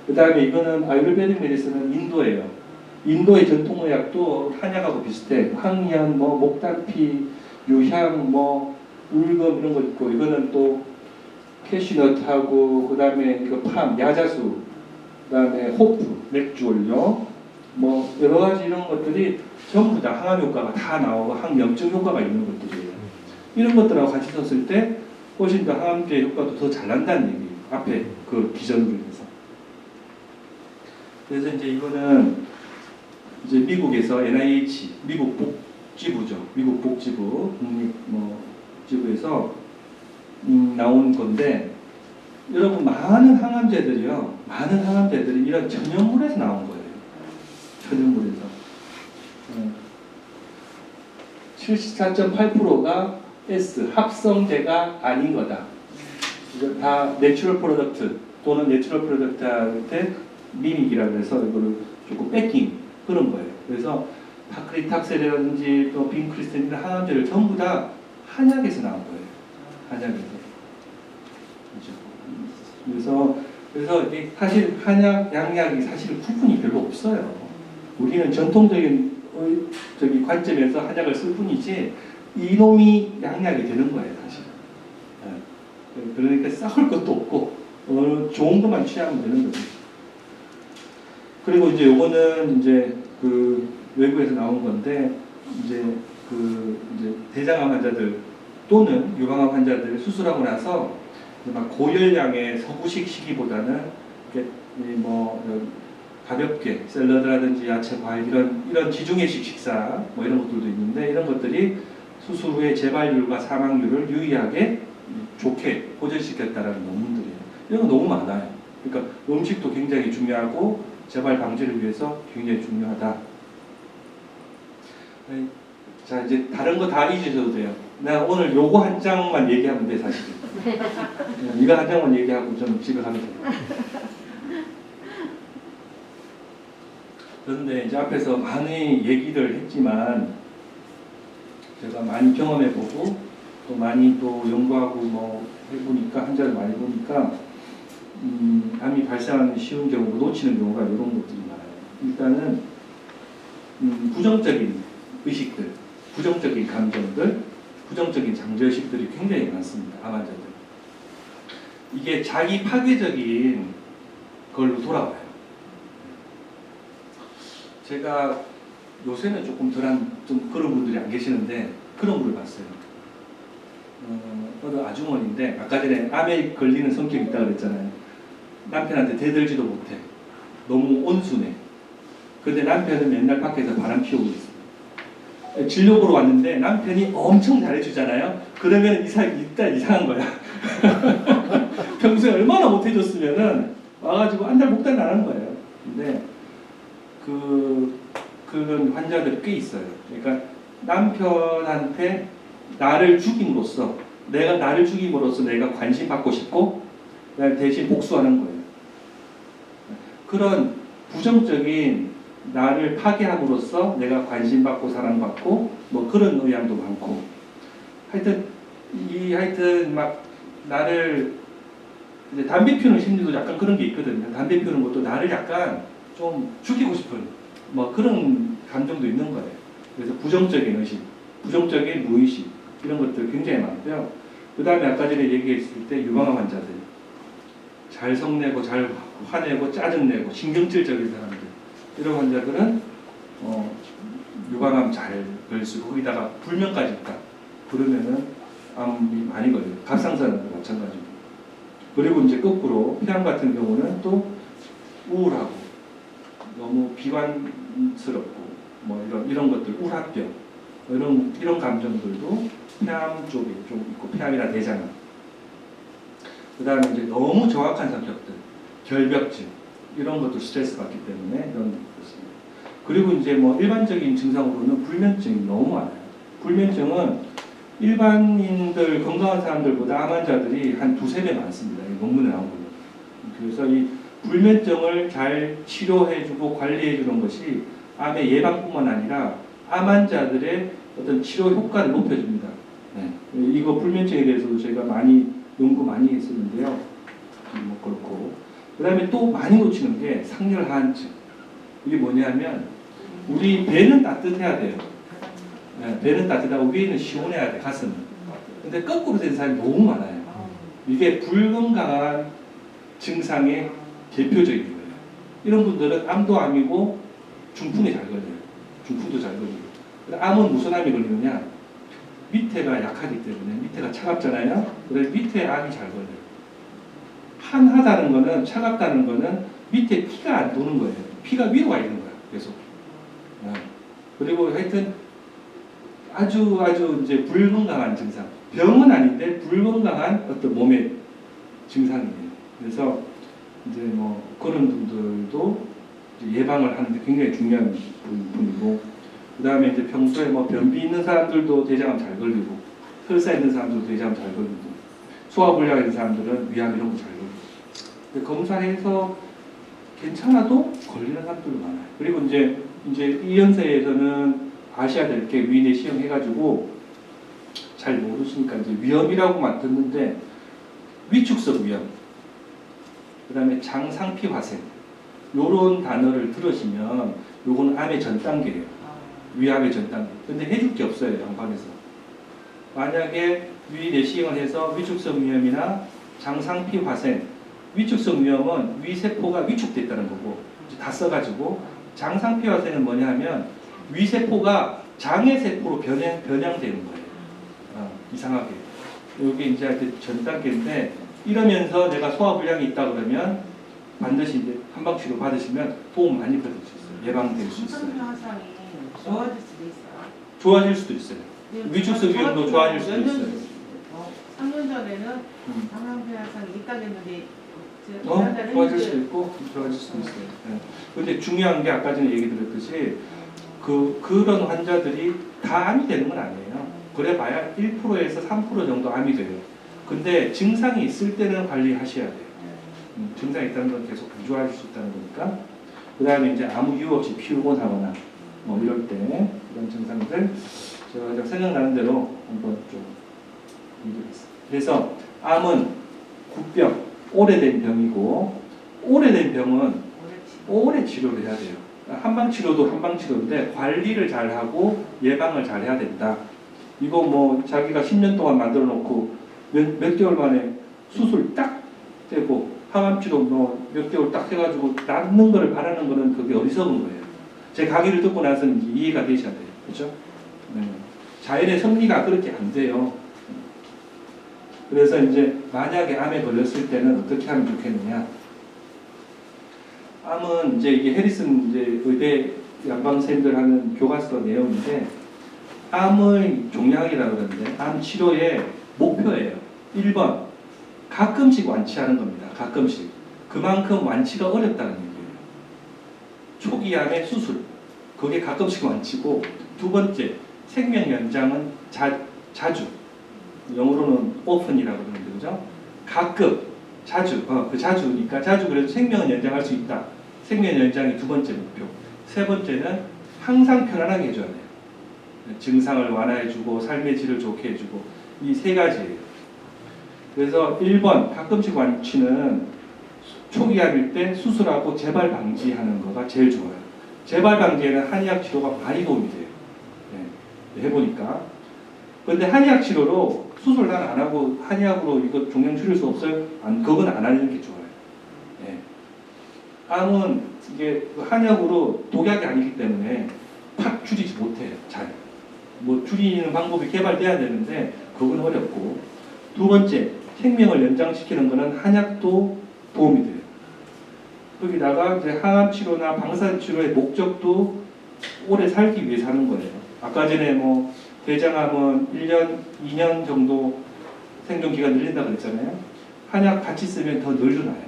그다음에 이거는 아유르베딕 메디슨은 인도예요. 인도의 전통의학도 한약하고 비슷해. 황련, 뭐 목달피, 유향, 뭐 울금 이런 거 있고 이거는 또 캐시넛하고 그다음에 이거 팜, 야자수, 그다음에 호프, 맥주올요, 뭐 여러 가지 이런 것들이 전부 다 항암 효과가 다 나오고 항염증 효과가 있는 것들이에요. 이런 것들하고 같이 썼을 때 훨씬 더 항암제 효과도 더 잘 난다는 얘기예요. 앞에 그 기전으로 인해서. 그래서 이제 이거는 이제 미국에서 NIH 미국 복지부죠. 미국 복지부 국립 뭐 지부에서 나온 건데 여러분 많은 항암제들이 이런 천연물에서 나온 거예요. 천연물에서 74.8%가 S 합성제가 아닌 거다. 이거 다 내추럴 프로덕트 또는 내추럴 프로덕트한테 미믹이라고 해서 이거를 조금 뺏긴 그런 거예요. 그래서 파크리탁셀이라든지 또 빈크리스틴 이런 항암제를 전부 다 한약에서 나온 거예요. 한약에서. 그렇죠. 그래서 이게 사실 한약, 양약이 사실 구분이 별로 없어요. 우리는 전통적인 관점에서 한약을 쓸 뿐이지 이놈이 양약이 되는 거예요, 사실. 그러니까 싸울 것도 없고 좋은 것만 취하면 되는 거죠. 그리고 이제 요거는 이제 그 외국에서 나온 건데 이제 대장암 환자들 또는 유방암 환자들 수술하고 나서 막 고열량의 서구식 식이보다는 이렇게 뭐 가볍게 샐러드라든지 야채, 과일 이런 지중해식 식사 뭐 이런 것들도 있는데 이런 것들이 수술 후에 재발률과 사망률을 유의하게 좋게 호전시켰다라는 논문들이에요. 이런 거 너무 많아요. 그러니까 음식도 굉장히 중요하고 재발 방지를 위해서 굉장히 중요하다. 자, 이제 다른 거 다 잊으셔도 돼요. 나 오늘 요거 한 장만 얘기하면 돼, 사실. 이거 한 장만 얘기하고 좀 집에 가면 돼요. 그런데 이제 앞에서 많이 얘기를 했지만 제가 많이 경험해보고 또 많이 또 연구하고 뭐 해보니까 환자를 많이 보니까 암이 발생하는 쉬운 경우고 놓치는 경우가 이런 것들이 많아요. 일단은 부정적인 의식들, 부정적인 감정들, 부정적인 잠재의식들이 굉장히 많습니다. 암 환자들. 이게 자기 파괴적인 걸로 돌아와요. 제가 요새는 조금 덜한 좀 그런 분들이 안 계시는데 그런 분을 봤어요. 어느 아주머니인데 아까 전에 암에 걸리는 성격이 있다고 그랬잖아요. 남편한테 대들지도 못해. 너무 온순해. 근데 남편은 맨날 밖에서 바람 피우고 있어요. 진료 보러 왔는데 남편이 엄청 잘해주잖아요. 그러면 일단 이상한 거야. 평소에 얼마나 못해줬으면은 와가지고 한 달 목단 안 하는 거예요. 근데 그런 환자들이 꽤 있어요. 그러니까 남편한테 나를 죽임으로써 내가 관심 받고 싶고 대신 복수하는 거예요. 그런 부정적인 나를 파괴함으로써 내가 관심 받고 사랑받고 뭐 그런 의향도 많고 하여튼 막 나를 이제 담배 피우는 심리도 약간 그런 게 있거든요. 담배 피우는 것도 나를 약간 좀 죽이고 싶은 뭐 그런 감정도 있는 거예요. 그래서 부정적인 의식, 부정적인 무의식 이런 것들 굉장히 많고요. 그 다음에 아까 전에 얘기했을 때 유방암 환자들 잘 성내고 잘 화내고 짜증내고 신경질적인 사람들 이런 환자들은 유방암 잘 걸리고 거기다가 불면까지 있다. 그러면은 암이 많이 걸려요. 갑상선도 마찬가지고. 그리고 이제 거꾸로 폐암 같은 경우는 또 우울하고 너무 비관스럽고 뭐 이런 것들 우울합병 이런 감정들도 폐암 쪽에 좀 있고 폐암이나 대장암. 그 다음에 이제 너무 정확한 성격들 결벽증 이런 것도 스트레스 받기 때문에 이런 것입니다. 그리고 이제 뭐 일반적인 증상으로는 불면증이 너무 많아요. 불면증은 일반인들 건강한 사람들보다 암 환자들이 한 2~3배 많습니다. 논문에 나온 거예요. 그래서 이 불면증을 잘 치료해주고 관리해주는 것이 암의 예방뿐만 아니라 암 환자들의 어떤 치료 효과를 높여줍니다. 네. 이거 불면증에 대해서도 제가 연구 많이 했었는데요. 뭐 그렇고. 그 다음에 또 많이 놓치는 게 상열하한증. 이게 뭐냐면 우리 배는 따뜻해야 돼요. 네, 배는 따뜻하고 위에는 시원해야 돼, 가슴은. 근데 거꾸로 된 사람이 너무 많아요. 이게 불건강한 증상의 대표적인 거예요. 이런 분들은 암도 암이고 중풍이 잘 걸려요. 중풍도 잘 걸리고. 암은 무슨 암이 걸리느냐? 밑에가 약하기 때문에 밑에가 차갑잖아요. 그래서 밑에 암이 잘 걸려요. 한하다는 거는 차갑다는 거는 밑에 피가 안 도는 거예요. 피가 위로 와 있는 거야. 계속. 그리고 하여튼 아주 이제 불건강한 증상. 병은 아닌데 불건강한 어떤 몸의 증상이에요. 그래서 이제 뭐 그런 분들도 예방을 하는데 굉장히 중요한 부분이고, 그 다음에 이제 평소에 뭐 변비 있는 사람들도 대장암 잘 걸리고, 설사 있는 사람들도 대장암 잘 걸리고, 소화불량 있는 사람들은 위암 이런 거 잘 걸리고. 근데 검사해서 괜찮아도 걸리는 사람들도 많아요. 그리고 이제 이 연세에서는 아셔야 될 게 위내 시험 해가지고 잘 모르시니까 이제 위염이라고만 듣는데 위축성 위염, 그 다음에 장상피 화생 요런 단어를 들으시면 요건 암의 전 단계예요. 위암의 전 단계. 근데 해줄 게 없어요, 양방에서. 만약에 위 내시경을 해서 위축성 위염이나 장상피 화생, 위축성 위염은 위세포가 위축됐다는 거고 다 써가지고, 장상피 화생은 뭐냐 하면 위세포가 장애세포로 변형되는 거예요. 이상하게. 이게 이제 전 단계인데, 이러면서 내가 소화불량이 있다 그러면 반드시 이제 한방치료 받으시면 도움 많이 받을 수 있어요. 예방될 수 있어요. 상상표 화상이 좋아질 수도 있어요. 좋아질 수도 있어요. 위축성 위염도 좋아질 수도 있어요. 3년 전에는 상상표 화상이 있다고 했는데 좋아질 수도 있고 좋아질 수도 있어요. 네. 근데 중요한 게 아까 전에 얘기 드렸듯이 그런 환자들이 다 암이 되는 건 아니에요. 그래봐야 1%에서 3% 정도 암이 돼요. 근데 증상이 있을 때는 관리하셔야 돼요. 증상이 있다는 건 계속 부조화할 수 있다는 거니까. 그 다음에 이제 아무 이유 없이 피곤하거나 뭐 이럴 때 이런 증상들 제가 생각나는 대로 한번 좀 얘기해봤어요. 그래서 암은 국병, 오래된 병이고 오래된 병은 오래 치료를 해야 돼요. 한방치료도 한방치료인데 관리를 잘하고 예방을 잘해야 된다. 이거 뭐 자기가 10년 동안 만들어 놓고 몇 개월 만에 수술 딱 떼고 항암치료 뭐 몇 개월 딱 해가지고 낫는 거를 바라는 거는 그게 어리석은 거예요. 제 강의를 듣고 나서는 이제 이해가 되셔야 돼요. 그렇죠? 네. 자연의 섭리가 그렇게 안 돼요. 그래서 이제 만약에 암에 걸렸을 때는 어떻게 하면 좋겠느냐? 암은 이제 이게 해리슨 이제 의대 양방생들 하는 교과서 내용인데 암의 종양이라고 그러는데 암 치료의 목표예요. 1번 가끔씩 완치하는 겁니다. 가끔씩. 그만큼 완치가 어렵다는 얘기예요. 초기 암의 수술 그게 가끔씩 완치고 두 번째 생명 연장은 자주 영어로는 often이라고 그러는데 그죠? 가끔 자주 그 자주니까 자주 그래도 생명은 연장할 수 있다. 생명 연장이 두 번째 목표. 세 번째는 항상 편안하게 해줘야 돼요. 증상을 완화해주고 삶의 질을 좋게 해주고 이 세 가지예요. 그래서 1번 가끔씩 완치는 초기암일 때 수술하고 재발 방지하는 거가 제일 좋아요. 재발 방지에는 한의학 치료가 많이 도움이 돼요. 네, 해보니까. 그런데 한의학 치료로 수술 난 안 하고 한의학으로 이거 종양 줄일 수 없어요? 그건 안 하는 게 좋아요. 네. 암은 이게 한약으로 독약이 아니기 때문에 팍 줄이지 못해요. 잘. 뭐 줄이는 방법이 개발돼야 되는데 그건 어렵고. 두 번째, 생명을 연장시키는 거는 한약도 도움이 돼요. 거기다가 이제 항암 치료나 방사선 치료의 목적도 오래 살기 위해 사는 거예요. 아까 전에 뭐 대장암은 1년, 2년 정도 생존 기간 늘린다고 그랬잖아요. 한약 같이 쓰면 더 늘어나요.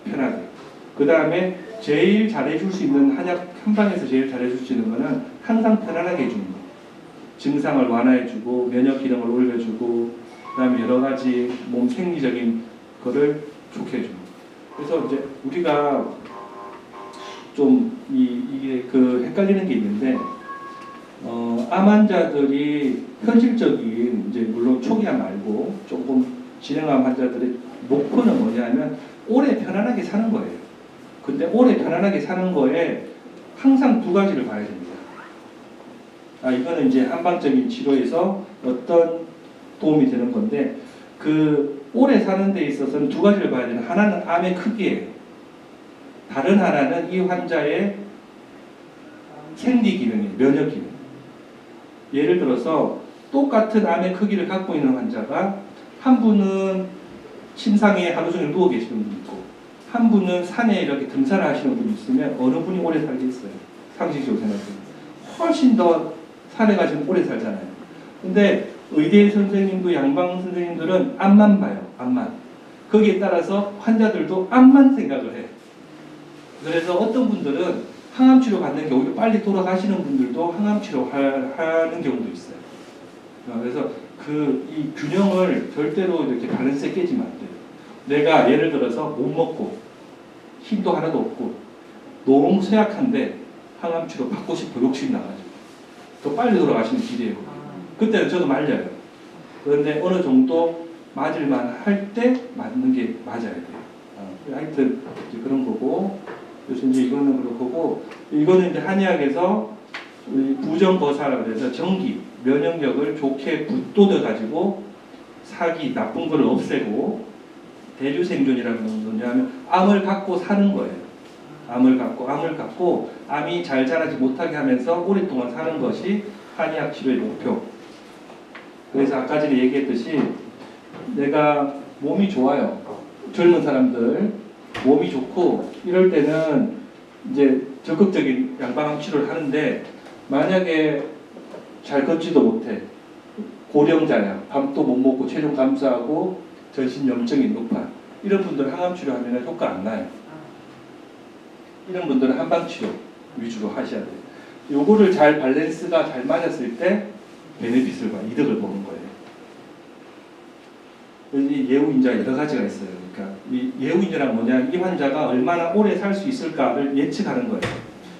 편하게. 그 다음에 제일 잘해줄 수 있는 한약 한방에서 제일 잘해줄 수 있는 거는 항상 편안하게 해주는 거. 증상을 완화해주고 면역 기능을 올려주고 그 다음에 여러 가지 몸 생리적인 거를 좋게 해주는 거. 그래서 이제 우리가 좀 이게 헷갈리는 게 있는데 암 환자들이 현실적인 이제 물론 초기암 말고 조금 진행암 환자들의 목표는 뭐냐면 오래 편안하게 사는 거예요. 근데 오래 편안하게 사는 거에 항상 두 가지를 봐야 됩니다. 이거는 이제 한방적인 치료에서 어떤 도움이 되는 건데 그 오래 사는 데 있어서는 두 가지를 봐야 되는 하나는 암의 크기예요. 다른 하나는 이 환자의 생리 기능이에요. 면역 기능. 예를 들어서 똑같은 암의 크기를 갖고 있는 환자가 한 분은 침상에 하루 종일 누워 계시는 분이 있고 한 분은 산에 이렇게 등산을 하시는 분이 있으면 어느 분이 오래 살겠어요? 상식적으로 생각해보면 훨씬 더 산에 가시면 오래 살잖아요. 근데 의대 선생님도 양방 선생님들은 암만 봐요. 암만. 거기에 따라서 환자들도 암만 생각을 해. 그래서 어떤 분들은 항암치료 받는 게 오히려 빨리 돌아가시는 분들도 항암치료 하는 경우도 있어요. 그래서 이 균형을 절대로 이렇게 밸런스에 깨지면 안 돼요. 내가 예를 들어서 못 먹고 힘도 하나도 없고 너무 쇠약한데 항암치료 받고 싶어 욕심 나가지고 더 빨리 돌아가시는 길이에요. 그때는 저도 말려요. 그런데 어느 정도 맞을만 할 때 맞는 게 맞아야 돼요. 하여튼 이제 그런 거고 그래서 이제 이거는 그렇고 이거는 이제 한의학에서 부정거사라고 해서 전기, 면역력을 좋게 붙돋아 가지고 사기, 나쁜 거를 없애고 대류생존이라는 건 뭐냐면 암을 갖고 사는 거예요. 암을 갖고 암이 잘 자라지 못하게 하면서 오랫동안 사는 것이 한의학 치료의 목표. 그래서 아까 전에 얘기했듯이 내가 몸이 좋아요. 젊은 사람들 몸이 좋고 이럴 때는 이제 적극적인 양방암 치료를 하는데 만약에 잘 걷지도 못해. 고령자야. 밥도 못 먹고 체중 감소하고 전신 염증이 높아. 이런 분들은 항암 치료하면 효과 안 나요. 이런 분들은 한방 치료 위주로 하셔야 돼요. 요거를 잘 밸런스가 잘 맞았을 때 베네핏을 봐, 이득을 보는 거예요. 이 예후인자 여러 가지가 있어요. 그러니까 이 예후인자란 뭐냐, 이 환자가 얼마나 오래 살 수 있을까를 예측하는 거예요.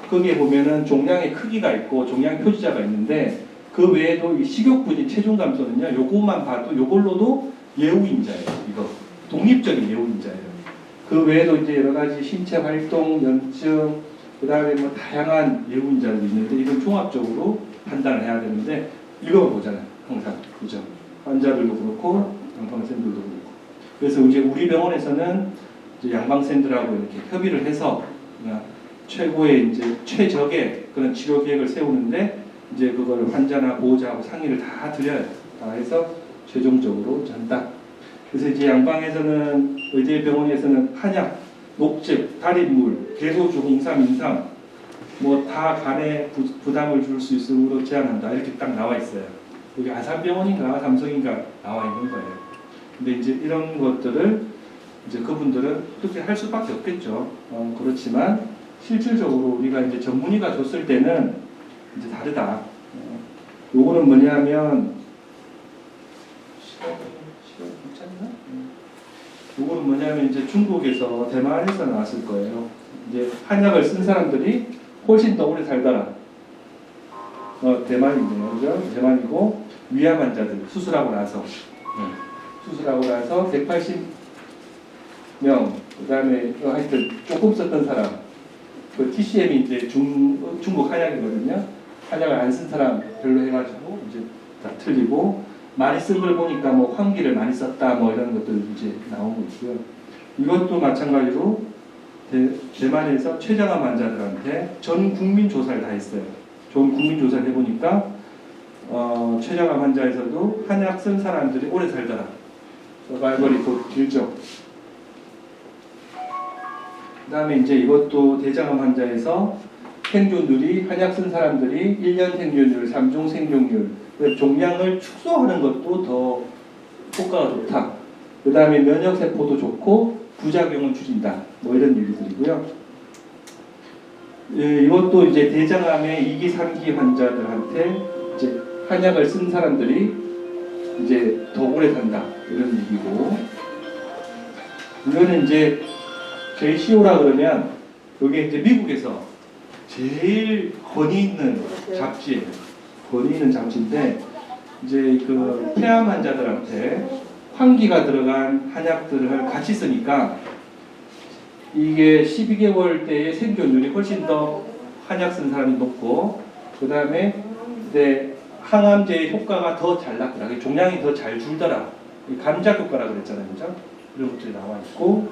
거기에 보면은 종양의 크기가 있고 종양 표지자가 있는데 그 외에도 이 식욕부진 체중 감소는요, 요것만 봐도 요걸로도 예후인자예요. 이거 독립적인 예후인자예요. 그 외에도 이제 여러 가지 신체 활동, 연증, 그 다음에 뭐 다양한 예후인자들이 있는데 이건 종합적으로 판단을 해야 되는데 이거 보잖아요. 항상 그죠? 환자들도 그렇고 양방센들도 그렇고. 그래서 이제 우리 병원에서는 이제 양방센들하고 이렇게 협의를 해서 최고의 이제 최적의 그런 치료 계획을 세우는데 이제 그걸 환자나 보호자하고 상의를 다 드려요. 다 해서 최종적으로 전다. 그래서 이제 양방에서는 의대병원에서는 한약, 녹즙, 달인물, 개소주, 홍삼, 인삼 뭐 다 간에 부담을 줄 수 있으므로 제한한다. 이렇게 딱 나와 있어요. 여기 아산병원인가 삼성인가 나와 있는 거예요. 근데 이제 이런 것들을 이제 그분들은 그렇게 할 수밖에 없겠죠. 그렇지만 실질적으로 우리가 이제 전문의가 줬을 때는 이제 다르다. 요거는 뭐냐면 시간 괜찮나? 요거는 뭐냐면 이제 중국에서 대만에서 나왔을 거예요. 이제 한약을 쓴 사람들이 훨씬 더 오래 살더라. 대만이네요, 그죠? 대만이고 위암 환자들 수술하고 나서 수술하고 나서 180명, 그다음에 하여튼 조금 썼던 사람, 그 TCM이 이제 중국 한약이거든요. 한약을 안 쓴 사람 별로 해가지고 이제 다 틀리고 많이 쓴 걸 보니까 뭐 환기를 많이 썼다 뭐 이런 것들 이제 나오고 있고요. 이것도 마찬가지로 대만에서 췌장암 환자들한테 전 국민 조사를 다 했어요. 전 국민 조사를 해보니까 췌장암 환자에서도 한약 쓴 사람들이 오래 살더라. 서바이벌이 더 길죠. 그 다음에 이제 이것도 대장암 환자에서 생존율이 한약 쓴 사람들이 1년 생존율, 3종 생존율, 종양을 축소하는 것도 더 효과가 좋다. 그 다음에 면역세포도 좋고 부작용을 줄인다. 뭐 이런 얘기들이고요. 이것도 이제 대장암의 2기, 3기 환자들한테 이제 한약을 쓴 사람들이 이제 더 오래 산다. 이런 얘기고. 이거는 이제 JCO라 그러면 이게 이제 미국에서 제일 권위 있는 잡지예요. 권위 있는 잡지인데 이제 그 폐암 환자들한테 환기가 들어간 한약들을 같이 쓰니까 이게 12개월 때의 생존율이 훨씬 더 한약 쓴 사람이 높고 그 다음에 이제 항암제의 효과가 더 잘 났더라. 종양이 더 잘 줄더라. 감작 효과라 그랬잖아요, 그죠? 이런 것들이 나와 있고.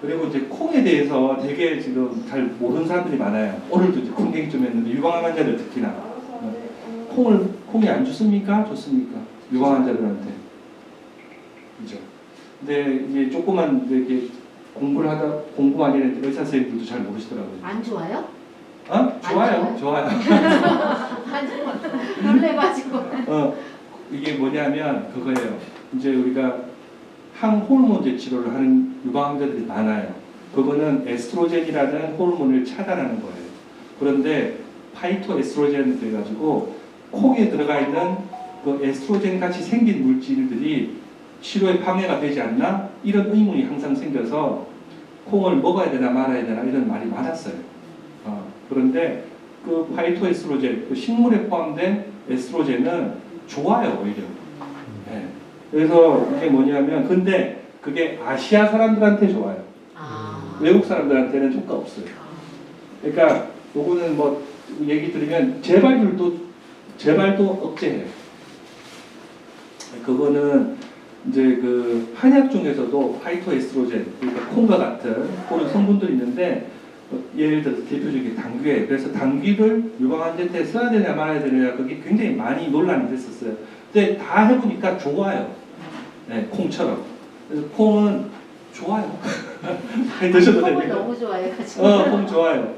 그리고 이제 콩에 대해서 되게 지금 잘 모르는 사람들이 많아요. 오늘도 이제 콩 얘기 좀 했는데 유방암 환자들 특히나 콩이 안 좋습니까? 좋습니까? 유방암 환자들한테. 그죠? 근데 이제 조그만 이렇게 공부 많이 했는데 의사 선생님들도 잘 모르시더라고요. 안 좋아요? 좋아요. 좋아요. 안 좋아요. 놀래가지고. 이게 뭐냐면 그거예요. 이제 우리가 항호르몬제 치료를 하는 유방 환자들이 많아요. 그거는 에스트로겐이라는 호르몬을 차단하는 거예요. 그런데 파이토 에스트로겐이 돼가지고 콩에 들어가 있는 그 에스트로겐 같이 생긴 물질들이 치료에 방해가 되지 않나? 이런 의문이 항상 생겨서 콩을 먹어야 되나 말아야 되나 이런 말이 많았어요. 그런데 그 파이토 에스트로겐, 그 식물에 포함된 에스트로겐은 좋아요, 오히려. 네. 그래서 이게 뭐냐면, 근데 그게 아시아 사람들한테 좋아요. 외국 사람들한테는 효과 없어요. 그러니까 요거는 뭐 얘기 드리면 재발도 억제해요. 그거는 이제 그 한약 중에서도 파이토에스트로겐, 그러니까 콩과 같은 그런 성분들이 있는데 예를 들어서 대표적인 당귀, 그래서 당귀를 유방 환자 때 써야 되냐 말아야 되냐 그게 굉장히 많이 논란이 됐었어요. 근데 다 해보니까 좋아요. 네, 콩처럼. 그래서 콩은 좋아요. 많이 드셔도 콩을 되니까. 너무 좋아해가지고. 콩 좋아요.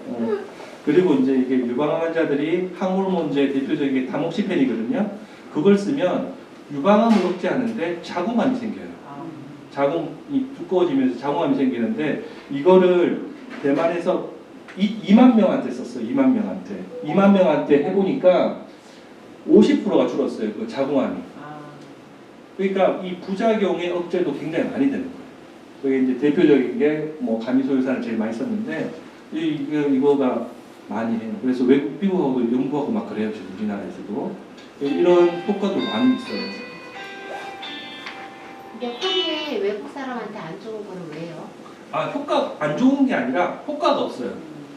그리고 이제 이게 유방암 환자들이 항호르몬제 대표적인 게 타목시펜이거든요. 그걸 쓰면 유방암을 억제하는데 자궁암이 생겨요. 자궁이 두꺼워지면서 자궁암이 생기는데 이거를 대만에서 2만 명한테 썼어요. 2만 명한테. 2만 명한테 해보니까 50%가 줄었어요. 그 자궁암이. 아, 그러니까 이 부작용의 억제도 굉장히 많이 되는 거예요. 그게 이제 대표적인 게 뭐 가미소유산을 제일 많이 썼는데 이거가 많이 해요. 그래서 외국 미국하고 연구하고 막 그래요. 지금 우리나라에서도 이런 효과도 많이 있어요. 이게 허리에 외국 사람한테 안 좋은 거는 왜요? 아 효과 안 좋은 게 아니라 효과가 없어요.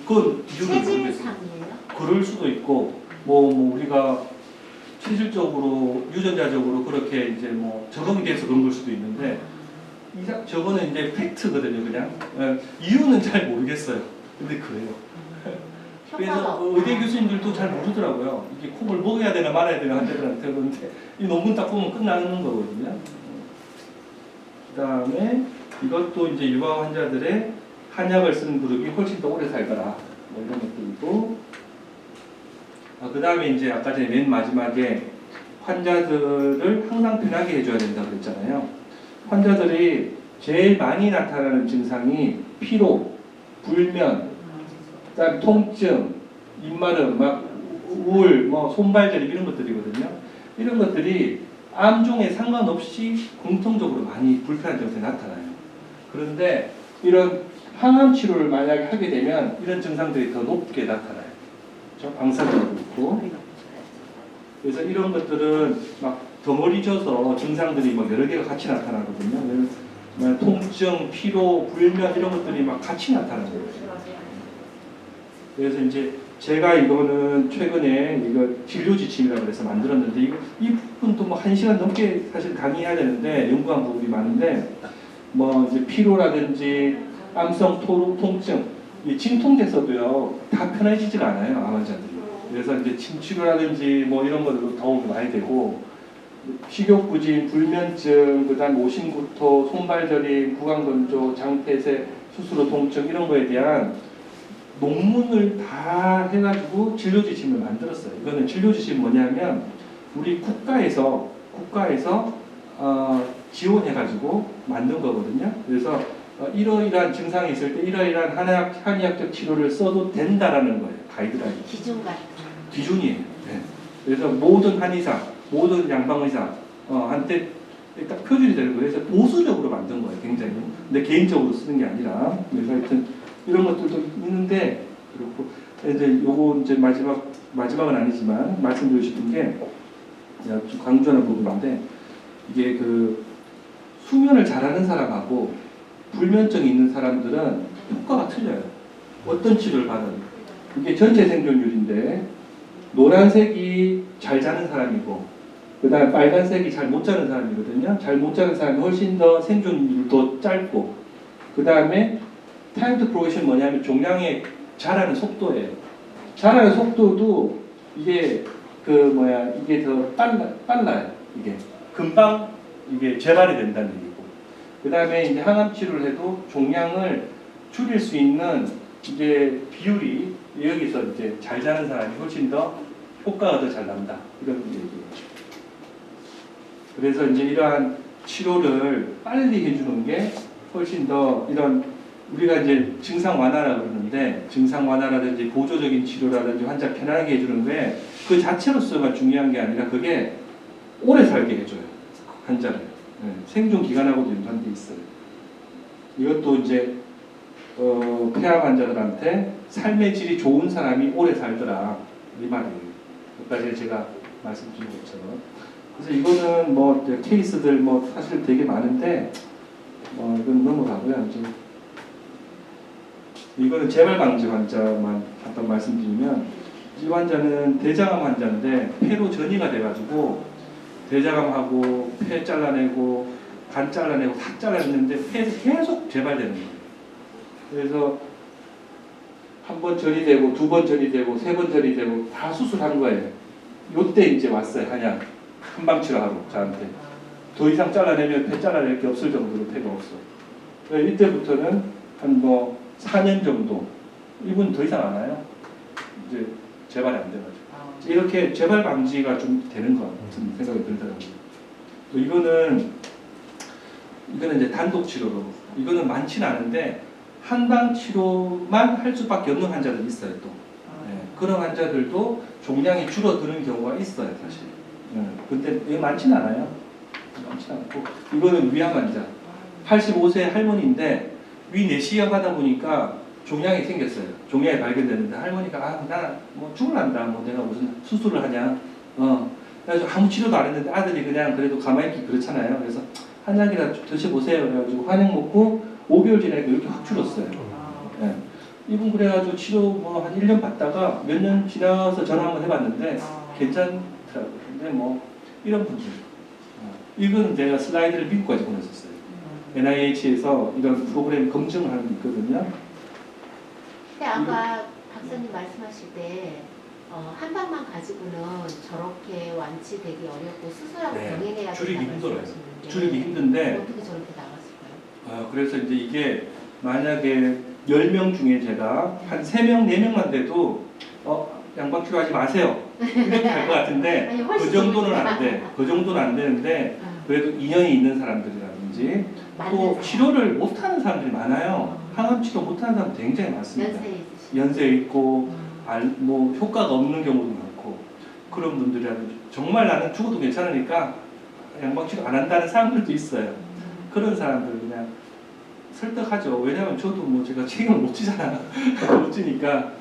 그건 이유를 모르겠어요. 체질상이에요? 그럴 수도 있고 뭐 우리가 체질적으로 유전자적으로 그렇게 이제 뭐 적응이 돼서 그런 걸 수도 있는데 저거는 이제 팩트거든요. 그냥 이유는 잘 모르겠어요. 근데 그래요. 효과가 그래서 없다. 의대 교수님들도 잘 모르더라고요. 이게 콩을 먹어야 되나 말아야 되나 환자들한테 그런데 이 논문 딱 보면 끝나는 거거든요. 그다음에 이것도 이제 유방 환자들의 한약을 쓰는 그룹이 훨씬 더 오래 살더라. 뭐 이런 것들이고. 그다음에 이제 아까 전에 맨 마지막에 환자들을 항상 편하게 해줘야 된다고 그랬잖아요. 환자들이 제일 많이 나타나는 증상이 피로, 불면, 그다음 통증, 입마름, 막 우울, 뭐 손발저림 이런 것들이거든요. 이런 것들이 암종에 상관없이 공통적으로 많이 불편한 증상이 나타나요. 그런데 이런 항암 치료를 만약에 하게 되면 이런 증상들이 더 높게 나타나요. 그렇죠? 방사선도 그렇고. 그래서 이런 것들은 막 덩어리 져서 증상들이 막 여러 개가 같이 나타나거든요. 통증, 피로, 불면 이런 것들이 막 같이 나타나는 거예요. 그래서 이제 제가 이거는 최근에 이거 진료 지침이라고 해서 만들었는데 이 부분도 뭐 1시간 넘게 사실 강의해야 되는데 연구한 부분이 많은데 뭐 이제 피로라든지 암성 통증, 이 진통제서도요 다 편해지지가 않아요 암 환자들이. 그래서 이제 침치료라든지 뭐 이런 것들도 도움이 많이 되고 식욕부진, 불면증, 그다음 오심구토, 손발저림, 구강건조, 장폐색, 스스로 통증 이런 거에 대한 논문을 다 해가지고 진료지침을 만들었어요. 이거는 진료지침이 뭐냐면 우리 국가에서 지원해가지고 만든 거거든요. 그래서 이러이러한 증상이 있을 때 이러이러한 한의학적 치료를 써도 된다라는 거예요. 가이드라인. 기준 같은 기준이에요. 네. 그래서 모든 한의사, 모든 양방의사 한테 딱 표준이 되는 거예요. 그래서 보수적으로 만든 거예요. 굉장히. 근데 개인적으로 쓰는 게 아니라. 그래서 하여튼 이런 것들도 있는데 그렇고 이제 요거 이제 마지막은 아니지만 말씀드리고 싶은 게 제가 좀 강조하는 부분인데 이게 그 수면을 잘하는 사람하고 불면증이 있는 사람들은 효과가 틀려요. 어떤 치료를 받은 이게 전체 생존율인데 노란색이 잘 자는 사람이고 그 다음에 빨간색이 잘 못 자는 사람이거든요. 잘 못 자는 사람이 훨씬 더 생존율도 짧고 그 다음에 타임 투 프로그레션 뭐냐면 종양의 자라는 속도예요. 자라는 속도도 이게 이게 더 빨라요. 이게 금방 이게 재발이 된다는 얘기고. 그 다음에 이제 항암 치료를 해도 종양을 줄일 수 있는 이제 비율이 여기서 이제 잘 자는 사람이 훨씬 더 효과가 더 잘 난다. 이런 얘기예요. 그래서 이제 이러한 치료를 빨리 해주는 게 훨씬 더 이런 우리가 이제 증상 완화라고 그러는데 증상 완화라든지 보조적인 치료라든지 환자 편안하게 해주는 게 그 자체로서가 중요한 게 아니라 그게 오래 살게 해줘요. 환자를. 네. 생존 기간하고도 연관돼 있어요. 이것도 이제 폐암 환자들한테 삶의 질이 좋은 사람이 오래 살더라. 이 말이에요. 여기까지 제가 말씀드린 것처럼. 그래서 이거는 뭐 케이스들 뭐 사실 되게 많은데 이건 넘어가고요. 이제 이거는 재발 방지 환자만 잠깐 말씀드리면 이 환자는 대장암 환자인데 폐로 전이가 돼가지고 대장암하고 폐 잘라내고 간 잘라내고 다 잘라냈는데 폐에서 계속 재발되는 거예요. 그래서 한 번 전이 되고 두 번 전이 되고 세 번 전이 되고 다 수술한 거예요. 요때 이제 왔어요. 한약 한방 치료하러 저한테. 더 이상 잘라내면 폐 잘라낼 게 없을 정도로 폐가 없어. 이때부터는 한 뭐 4년 정도 이분 더 이상 안 와요. 이제 재발이 안 돼가지고 이렇게 재발 방지가 좀 되는 것 같은 생각이 들더라고요. 이거는 이거는 이제 단독 치료로. 이거는 많지는 않은데 한방 치료만 할 수밖에 없는 환자들이 있어요 또. 예, 그런 환자들도 종양이 줄어드는 경우가 있어요 사실. 근데 이게 많지는 않아요. 많지는 않고 이거는 위암 환자. 85세 할머니인데 위 내시경 하다 보니까 종양이 생겼어요. 종양이 발견됐는데 할머니가 나 뭐 죽을란다. 뭐 내가 무슨 수술을 하냐. 그래서 아무 치료도 안 했는데 아들이 그냥 그래도 가만히 있기 그렇잖아요. 그래서 한 약이라도 드셔보세요. 그래가지고 환약 먹고 5개월 지나니까 이렇게 확 줄었어요. 예. 이분 그래가지고 치료 뭐 한 1년 받다가 몇 년 지나서 전화 한번 해봤는데 괜찮더라고요. 근데 뭐 이런 분들. 이건 제가 슬라이드를 미국까지 보냈었어요. NIH에서 이런 프로그램 검증을 하는 게 있거든요. 근데 아까 박사님 말씀하실 때 한방만 가지고는 저렇게 완치되기 어렵고 수술하고 네, 병행해야 줄이기 된다고 힘들어요. 말씀하시는데 줄이기 힘든데 어떻게 저렇게 나갔을까요? 그래서 이제 이게 만약에 10명 중에 제가 한 3명, 4명만 돼도 양방 치료하지 마세요. 이렇게 할 것 같은데 아니, 그 훨씬 정도는 안 돼. 그 정도는 안 되는데 그래도 인연이 있는 사람들이라든지 또 치료를 못하는 사람들이 많아요. 항암 치료 못하는 사람 굉장히 많습니다. 연세에 있으신 연세 있고 뭐 효과가 없는 경우도 많고 그런 분들이라든지 정말 나는 죽어도 괜찮으니까 양방 치료 안 한다는 사람들도 있어요. 그런 사람들 그냥 설득하죠. 왜냐하면 저도 뭐 제가 책임을 못 지잖아. 못 지니까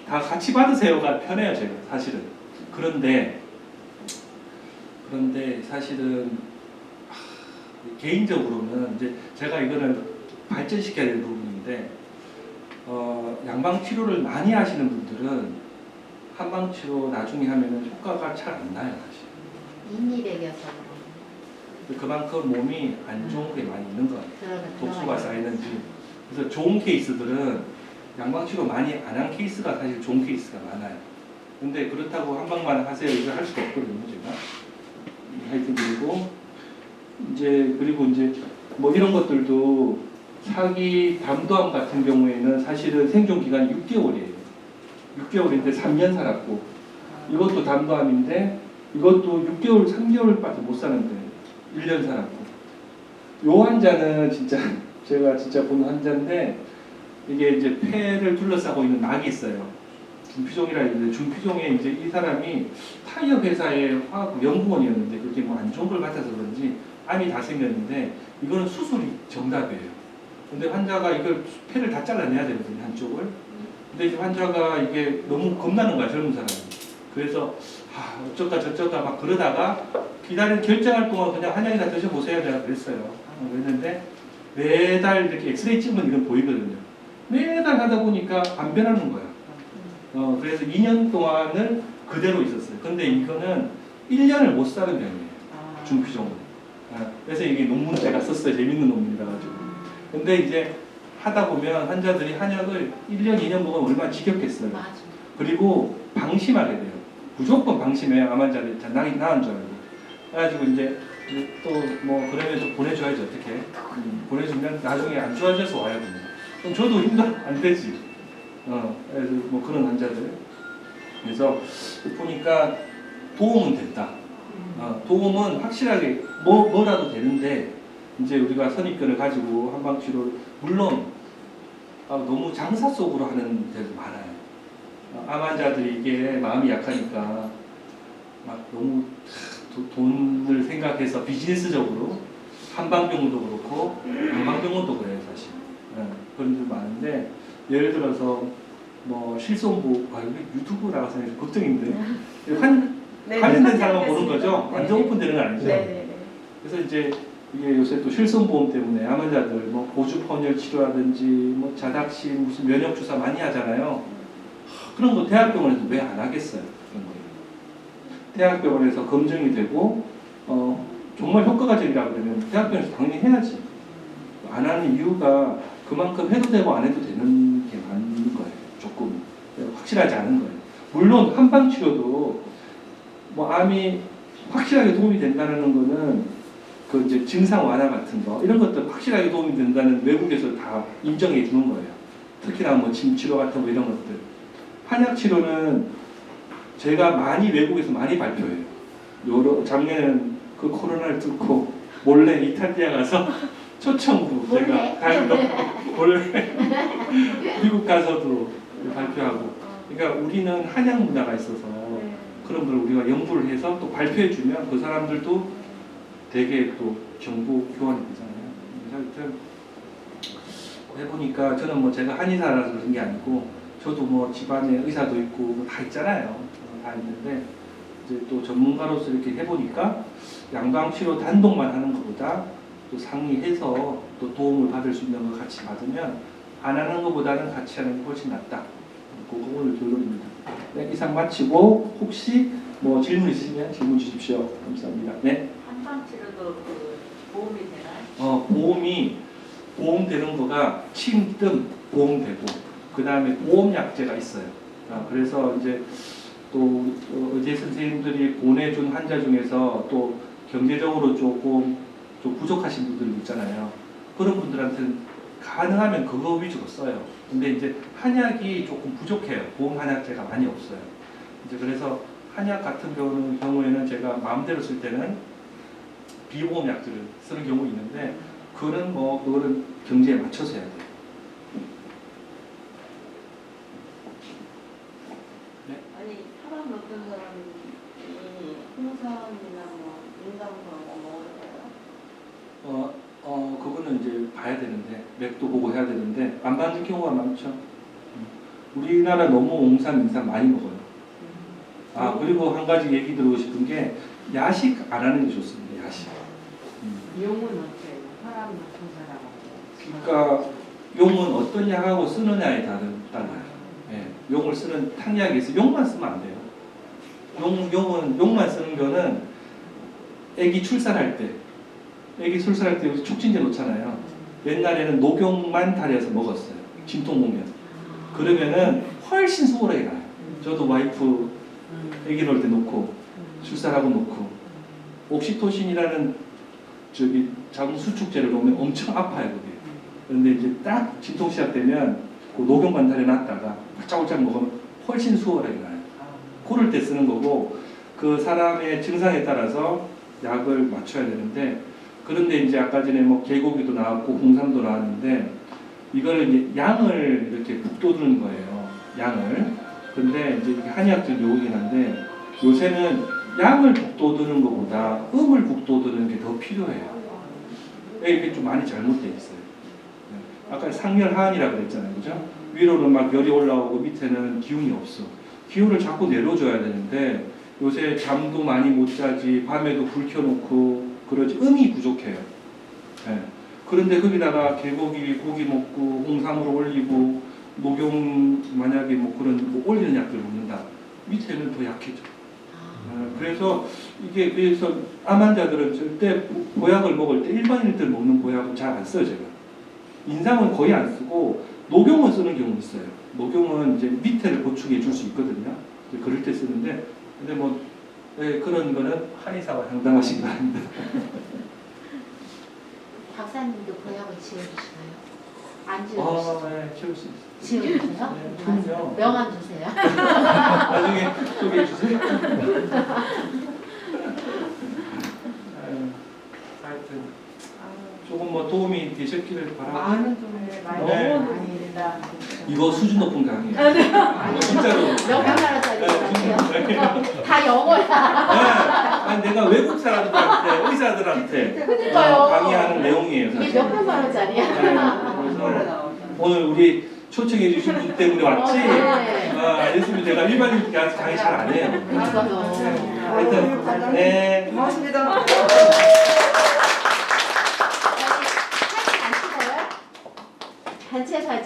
다 같이 받으세요가 편해요 제가 사실은. 그런데 사실은 개인적으로는 이제 제가 이거를 발전시켜야 될 부분인데 양방 치료를 많이 하시는 분들은 한방 치료 나중에 하면은 효과가 잘 안 나요 사실. 인이백여서 그만큼 몸이 안 좋은 게 많이 있는 것 같아요. 독소가 들어가 쌓이는지. 그래서 좋은 케이스들은 양방치료 많이 안 한 케이스가 사실 좋은 케이스가 많아요. 근데 그렇다고 한방만 하세요 이거 할 수가 없거든요 제가. 하여튼 그리고 이제 뭐 이런 것들도 사기 담도암 같은 경우에는 사실은 생존 기간이 6개월이에요. 6개월인데 3년 살았고 이것도 담도암인데 이것도 6개월, 3개월밖에 못 사는데 1년 살았고 요 환자는 진짜 제가 진짜 본 환자인데 이게 이제 폐를 둘러싸고 있는 낙이 있어요. 준피종이라 했는데 준피종에 이제 이 사람이 타이어 회사의 화학 연구원이었는데 그게 뭐 안 좋은 걸 받아서 그런지 암이 다 생겼는데 이거는 수술이 정답이에요. 근데 환자가 이걸 폐를 다 잘라내야 되거든요 한쪽을. 근데 이제 환자가 이게 너무 겁나는 거야 젊은 사람이. 그래서 어쩌다 저쩌다 막 그러다가 결정할 동안 그냥 한약이나 드셔보세요 내가 그랬어요. 그랬는데 매달 이렇게 엑스레이 찍으면 이건 보이거든요. 매달 하다 보니까 안 변하는 거야. 그래서 2년 동안을 그대로 있었어요. 근데 이거는 1년을 못 사는 병이에요. 준피종은. 그래서 이게 논문 제가 썼어요. 재밌는 논문이라 가지고. 근데 이제 하다 보면 환자들이 한약을 1년, 2년 먹으면 얼마나 지겹겠어요. 맞아. 그리고 방심하게 돼요. 무조건 방심해요. 암 환자들이 나은 줄 알고. 그래가지고 이제 또 뭐 그러면 좀 보내줘야지 어떻게. 보내주면 나중에 안 좋아져서 와야 됩니다. 그럼 저도 힘들어 안 되지. 그래서 뭐 그런 환자들. 그래서 보니까 도움은 됐다. 도움은 확실하게 뭐라도 되는데 이제 우리가 선입견을 가지고 한방치료 물론 너무 장사 속으로 하는 데도 많아요. 암 환자들이 이게 마음이 약하니까 막 너무 돈을 생각해서 비즈니스적으로 한방병원도 그렇고 양방병원도 그래요 사실. 그런 데 많은데 예를 들어서 뭐 실손보 유튜브 나가서 걱정인데 관련된 사람만 보는 거죠. 완전 오픈되는 건 아니죠. 그래서 이제 이게 요새 또 실손보험 때문에 암 환자들 뭐 고주펀열 치료라든지 뭐 자닥신 무슨 면역 주사 많이 하잖아요. 그런 거 대학병원에서 왜 안 하겠어요? 그런 거. 대학병원에서 검증이 되고 정말 효과적이라고 그러면 대학병원에서 당연히 해야지. 안 하는 이유가 그만큼 해도 되고 안 해도 되는 게 많은 거예요. 조금 확실하지 않은 거예요. 물론 한방 치료도 뭐 암이 확실하게 도움이 된다는 거는 그 이제 증상 완화 같은 거 이런 것들 확실하게 도움이 된다는 외국에서 다 인정해 주는 거예요. 특히나 뭐 침 치료 같은 거 이런 것들. 한약 치료는 제가 외국에서 많이 발표해요. 작년에는 그 코로나를 뚫고 몰래 이탈리아 가서 초청부 몰래? 제가 가는 거 원래 미국 가서도 발표하고 그러니까 우리는 한약 문화가 있어서 그런 걸 우리가 연구를 해서 또 발표해 주면 그 사람들도 되게 또 정보 교환이 되잖아요. 그래서 하여튼 해보니까 저는 뭐 제가 한의사라서 그런 게 아니고 저도 뭐 집안에 의사도 있고 뭐 다 있잖아요. 다 있는데 이제 또 전문가로서 이렇게 해보니까 양방치료 단독만 하는 것보다 또 상의해서 또 도움을 받을 수 있는 걸 같이 받으면 안 하는 것보다는 같이 하는 게 훨씬 낫다. 그거 오늘 결론입니다. 네, 이상 마치고 혹시 뭐 질문 있으시면 질문 주십시오. 감사합니다. 네. 한방치료도 그 보험이 되나요? 보험 되는 거가 침뜸 보험되고 그 다음에 보험약제가 있어요. 그래서 이제 또 의대 선생님들이 보내준 환자 중에서 또 경제적으로 조금 좀 부족하신 분들 있잖아요. 그런 분들한테는 가능하면 그거 위주로 써요. 근데 이제 한약이 조금 부족해요. 보험 한약제가 많이 없어요. 이제 그래서 한약 같은 경우에는 제가 마음대로 쓸 때는 비보험 약들을 쓰는 경우 있는데 그거는 경제에 맞춰서 해야 돼요. 아니 사람 어떤 사람이 홍삼이나 뭐 인삼으로 먹어요? 그거는 이제 봐야 되는데 맥도 보고 해야 되는데 안 받는 경우가 많죠. 우리나라 너무 홍삼, 인삼 많이 먹어요. 그리고 한 가지 얘기 드리고 싶은 게 야식 안 하는 게 좋습니다. 야식. 용은 어때요? 사람 같은 사람. 그러니까 용은 어떤 약하고 쓰느냐에 달라요. 예, 용을 쓰는 탕약에서 용만 쓰면 안 돼요. 용만 쓰는 거는 아기 출산할 때 우리 촉진제 놓잖아요. 옛날에는 녹용만 달여서 먹었어요. 진통 오면. 그러면은 훨씬 수월하게 나요. 저도 와이프 아기 놓을 때 놓고 출산하고 놓고 옥시토신이라는 작은 수축제를 놓으면 엄청 아파요 그게. 그런데 이제 딱 진통 시작되면 그 녹용만 달여놨다가 홀짝홀짝 먹으면 훨씬 수월하게 나요. 그럴 때 쓰는 거고 그 사람의 증상에 따라서 약을 맞춰야 되는데 그런데 이제 아까 전에 뭐 개고기도 나왔고 홍삼도 나왔는데 이거를 이제 양을 이렇게 북돋우는 거예요. 양을. 근데 이제 이게 한의학적 용어긴 한데 요새는 양을 북돋우는 것보다 음을 북돋우는 게 더 필요해요. 이게 좀 많이 잘못되어 있어요. 아까 상열하한이라고 그랬잖아요. 그죠? 위로는 막 열이 올라오고 밑에는 기운이 없어. 기운을 자꾸 내려줘야 되는데 요새 잠도 많이 못 자지 밤에도 불 켜놓고 그러지 음이 부족해요. 네. 그런데 거기다가 개고기 고기 먹고 홍삼으로 올리고 녹용 만약에 뭐 그런 뭐 올리는 약들 먹는다. 밑에는 더 약해져. 그래서 그래서 암 환자들은 절대 보약을 먹을 때 일반인들 먹는 보약은 잘 안 써요 제가. 인삼은 거의 안 쓰고 녹용은 쓰는 경우 있어요. 녹용은 이제 밑에를 보충해 줄 수 있거든요. 그럴 때 쓰는데 근데 뭐 그런 거는 한의사와 상담하시기 바랍니다. 박사님도 보약을 지어주시나요? 안 지어주시죠? 네, 채울 수 있어요. 지어주세요? 네, 그럼요. 명함 주세요. 나중에 소개해 주세요. 하여튼 조금 뭐 도움이 되셨기를 바라고. 많은 돈을 많이 네. 많이 된다. 이거 수준 높은 강의예요. 진짜로. 몇백만 원짜리 같아요. 다 영어야. 아니, 내가 외국 사람들한테, 의사들한테 그러니까요. 강의하는 내용이에요. 이게 사실. 몇백만 원짜리야. 그래서 오늘 우리 초청해 주신 분 때문에 왔지. 네. 아니었으면 내가 일반인 강의 잘 안 해요. 그러니까요. 하여튼, 네. 고맙습니다. 사진 안 찍어요? 단체 사진.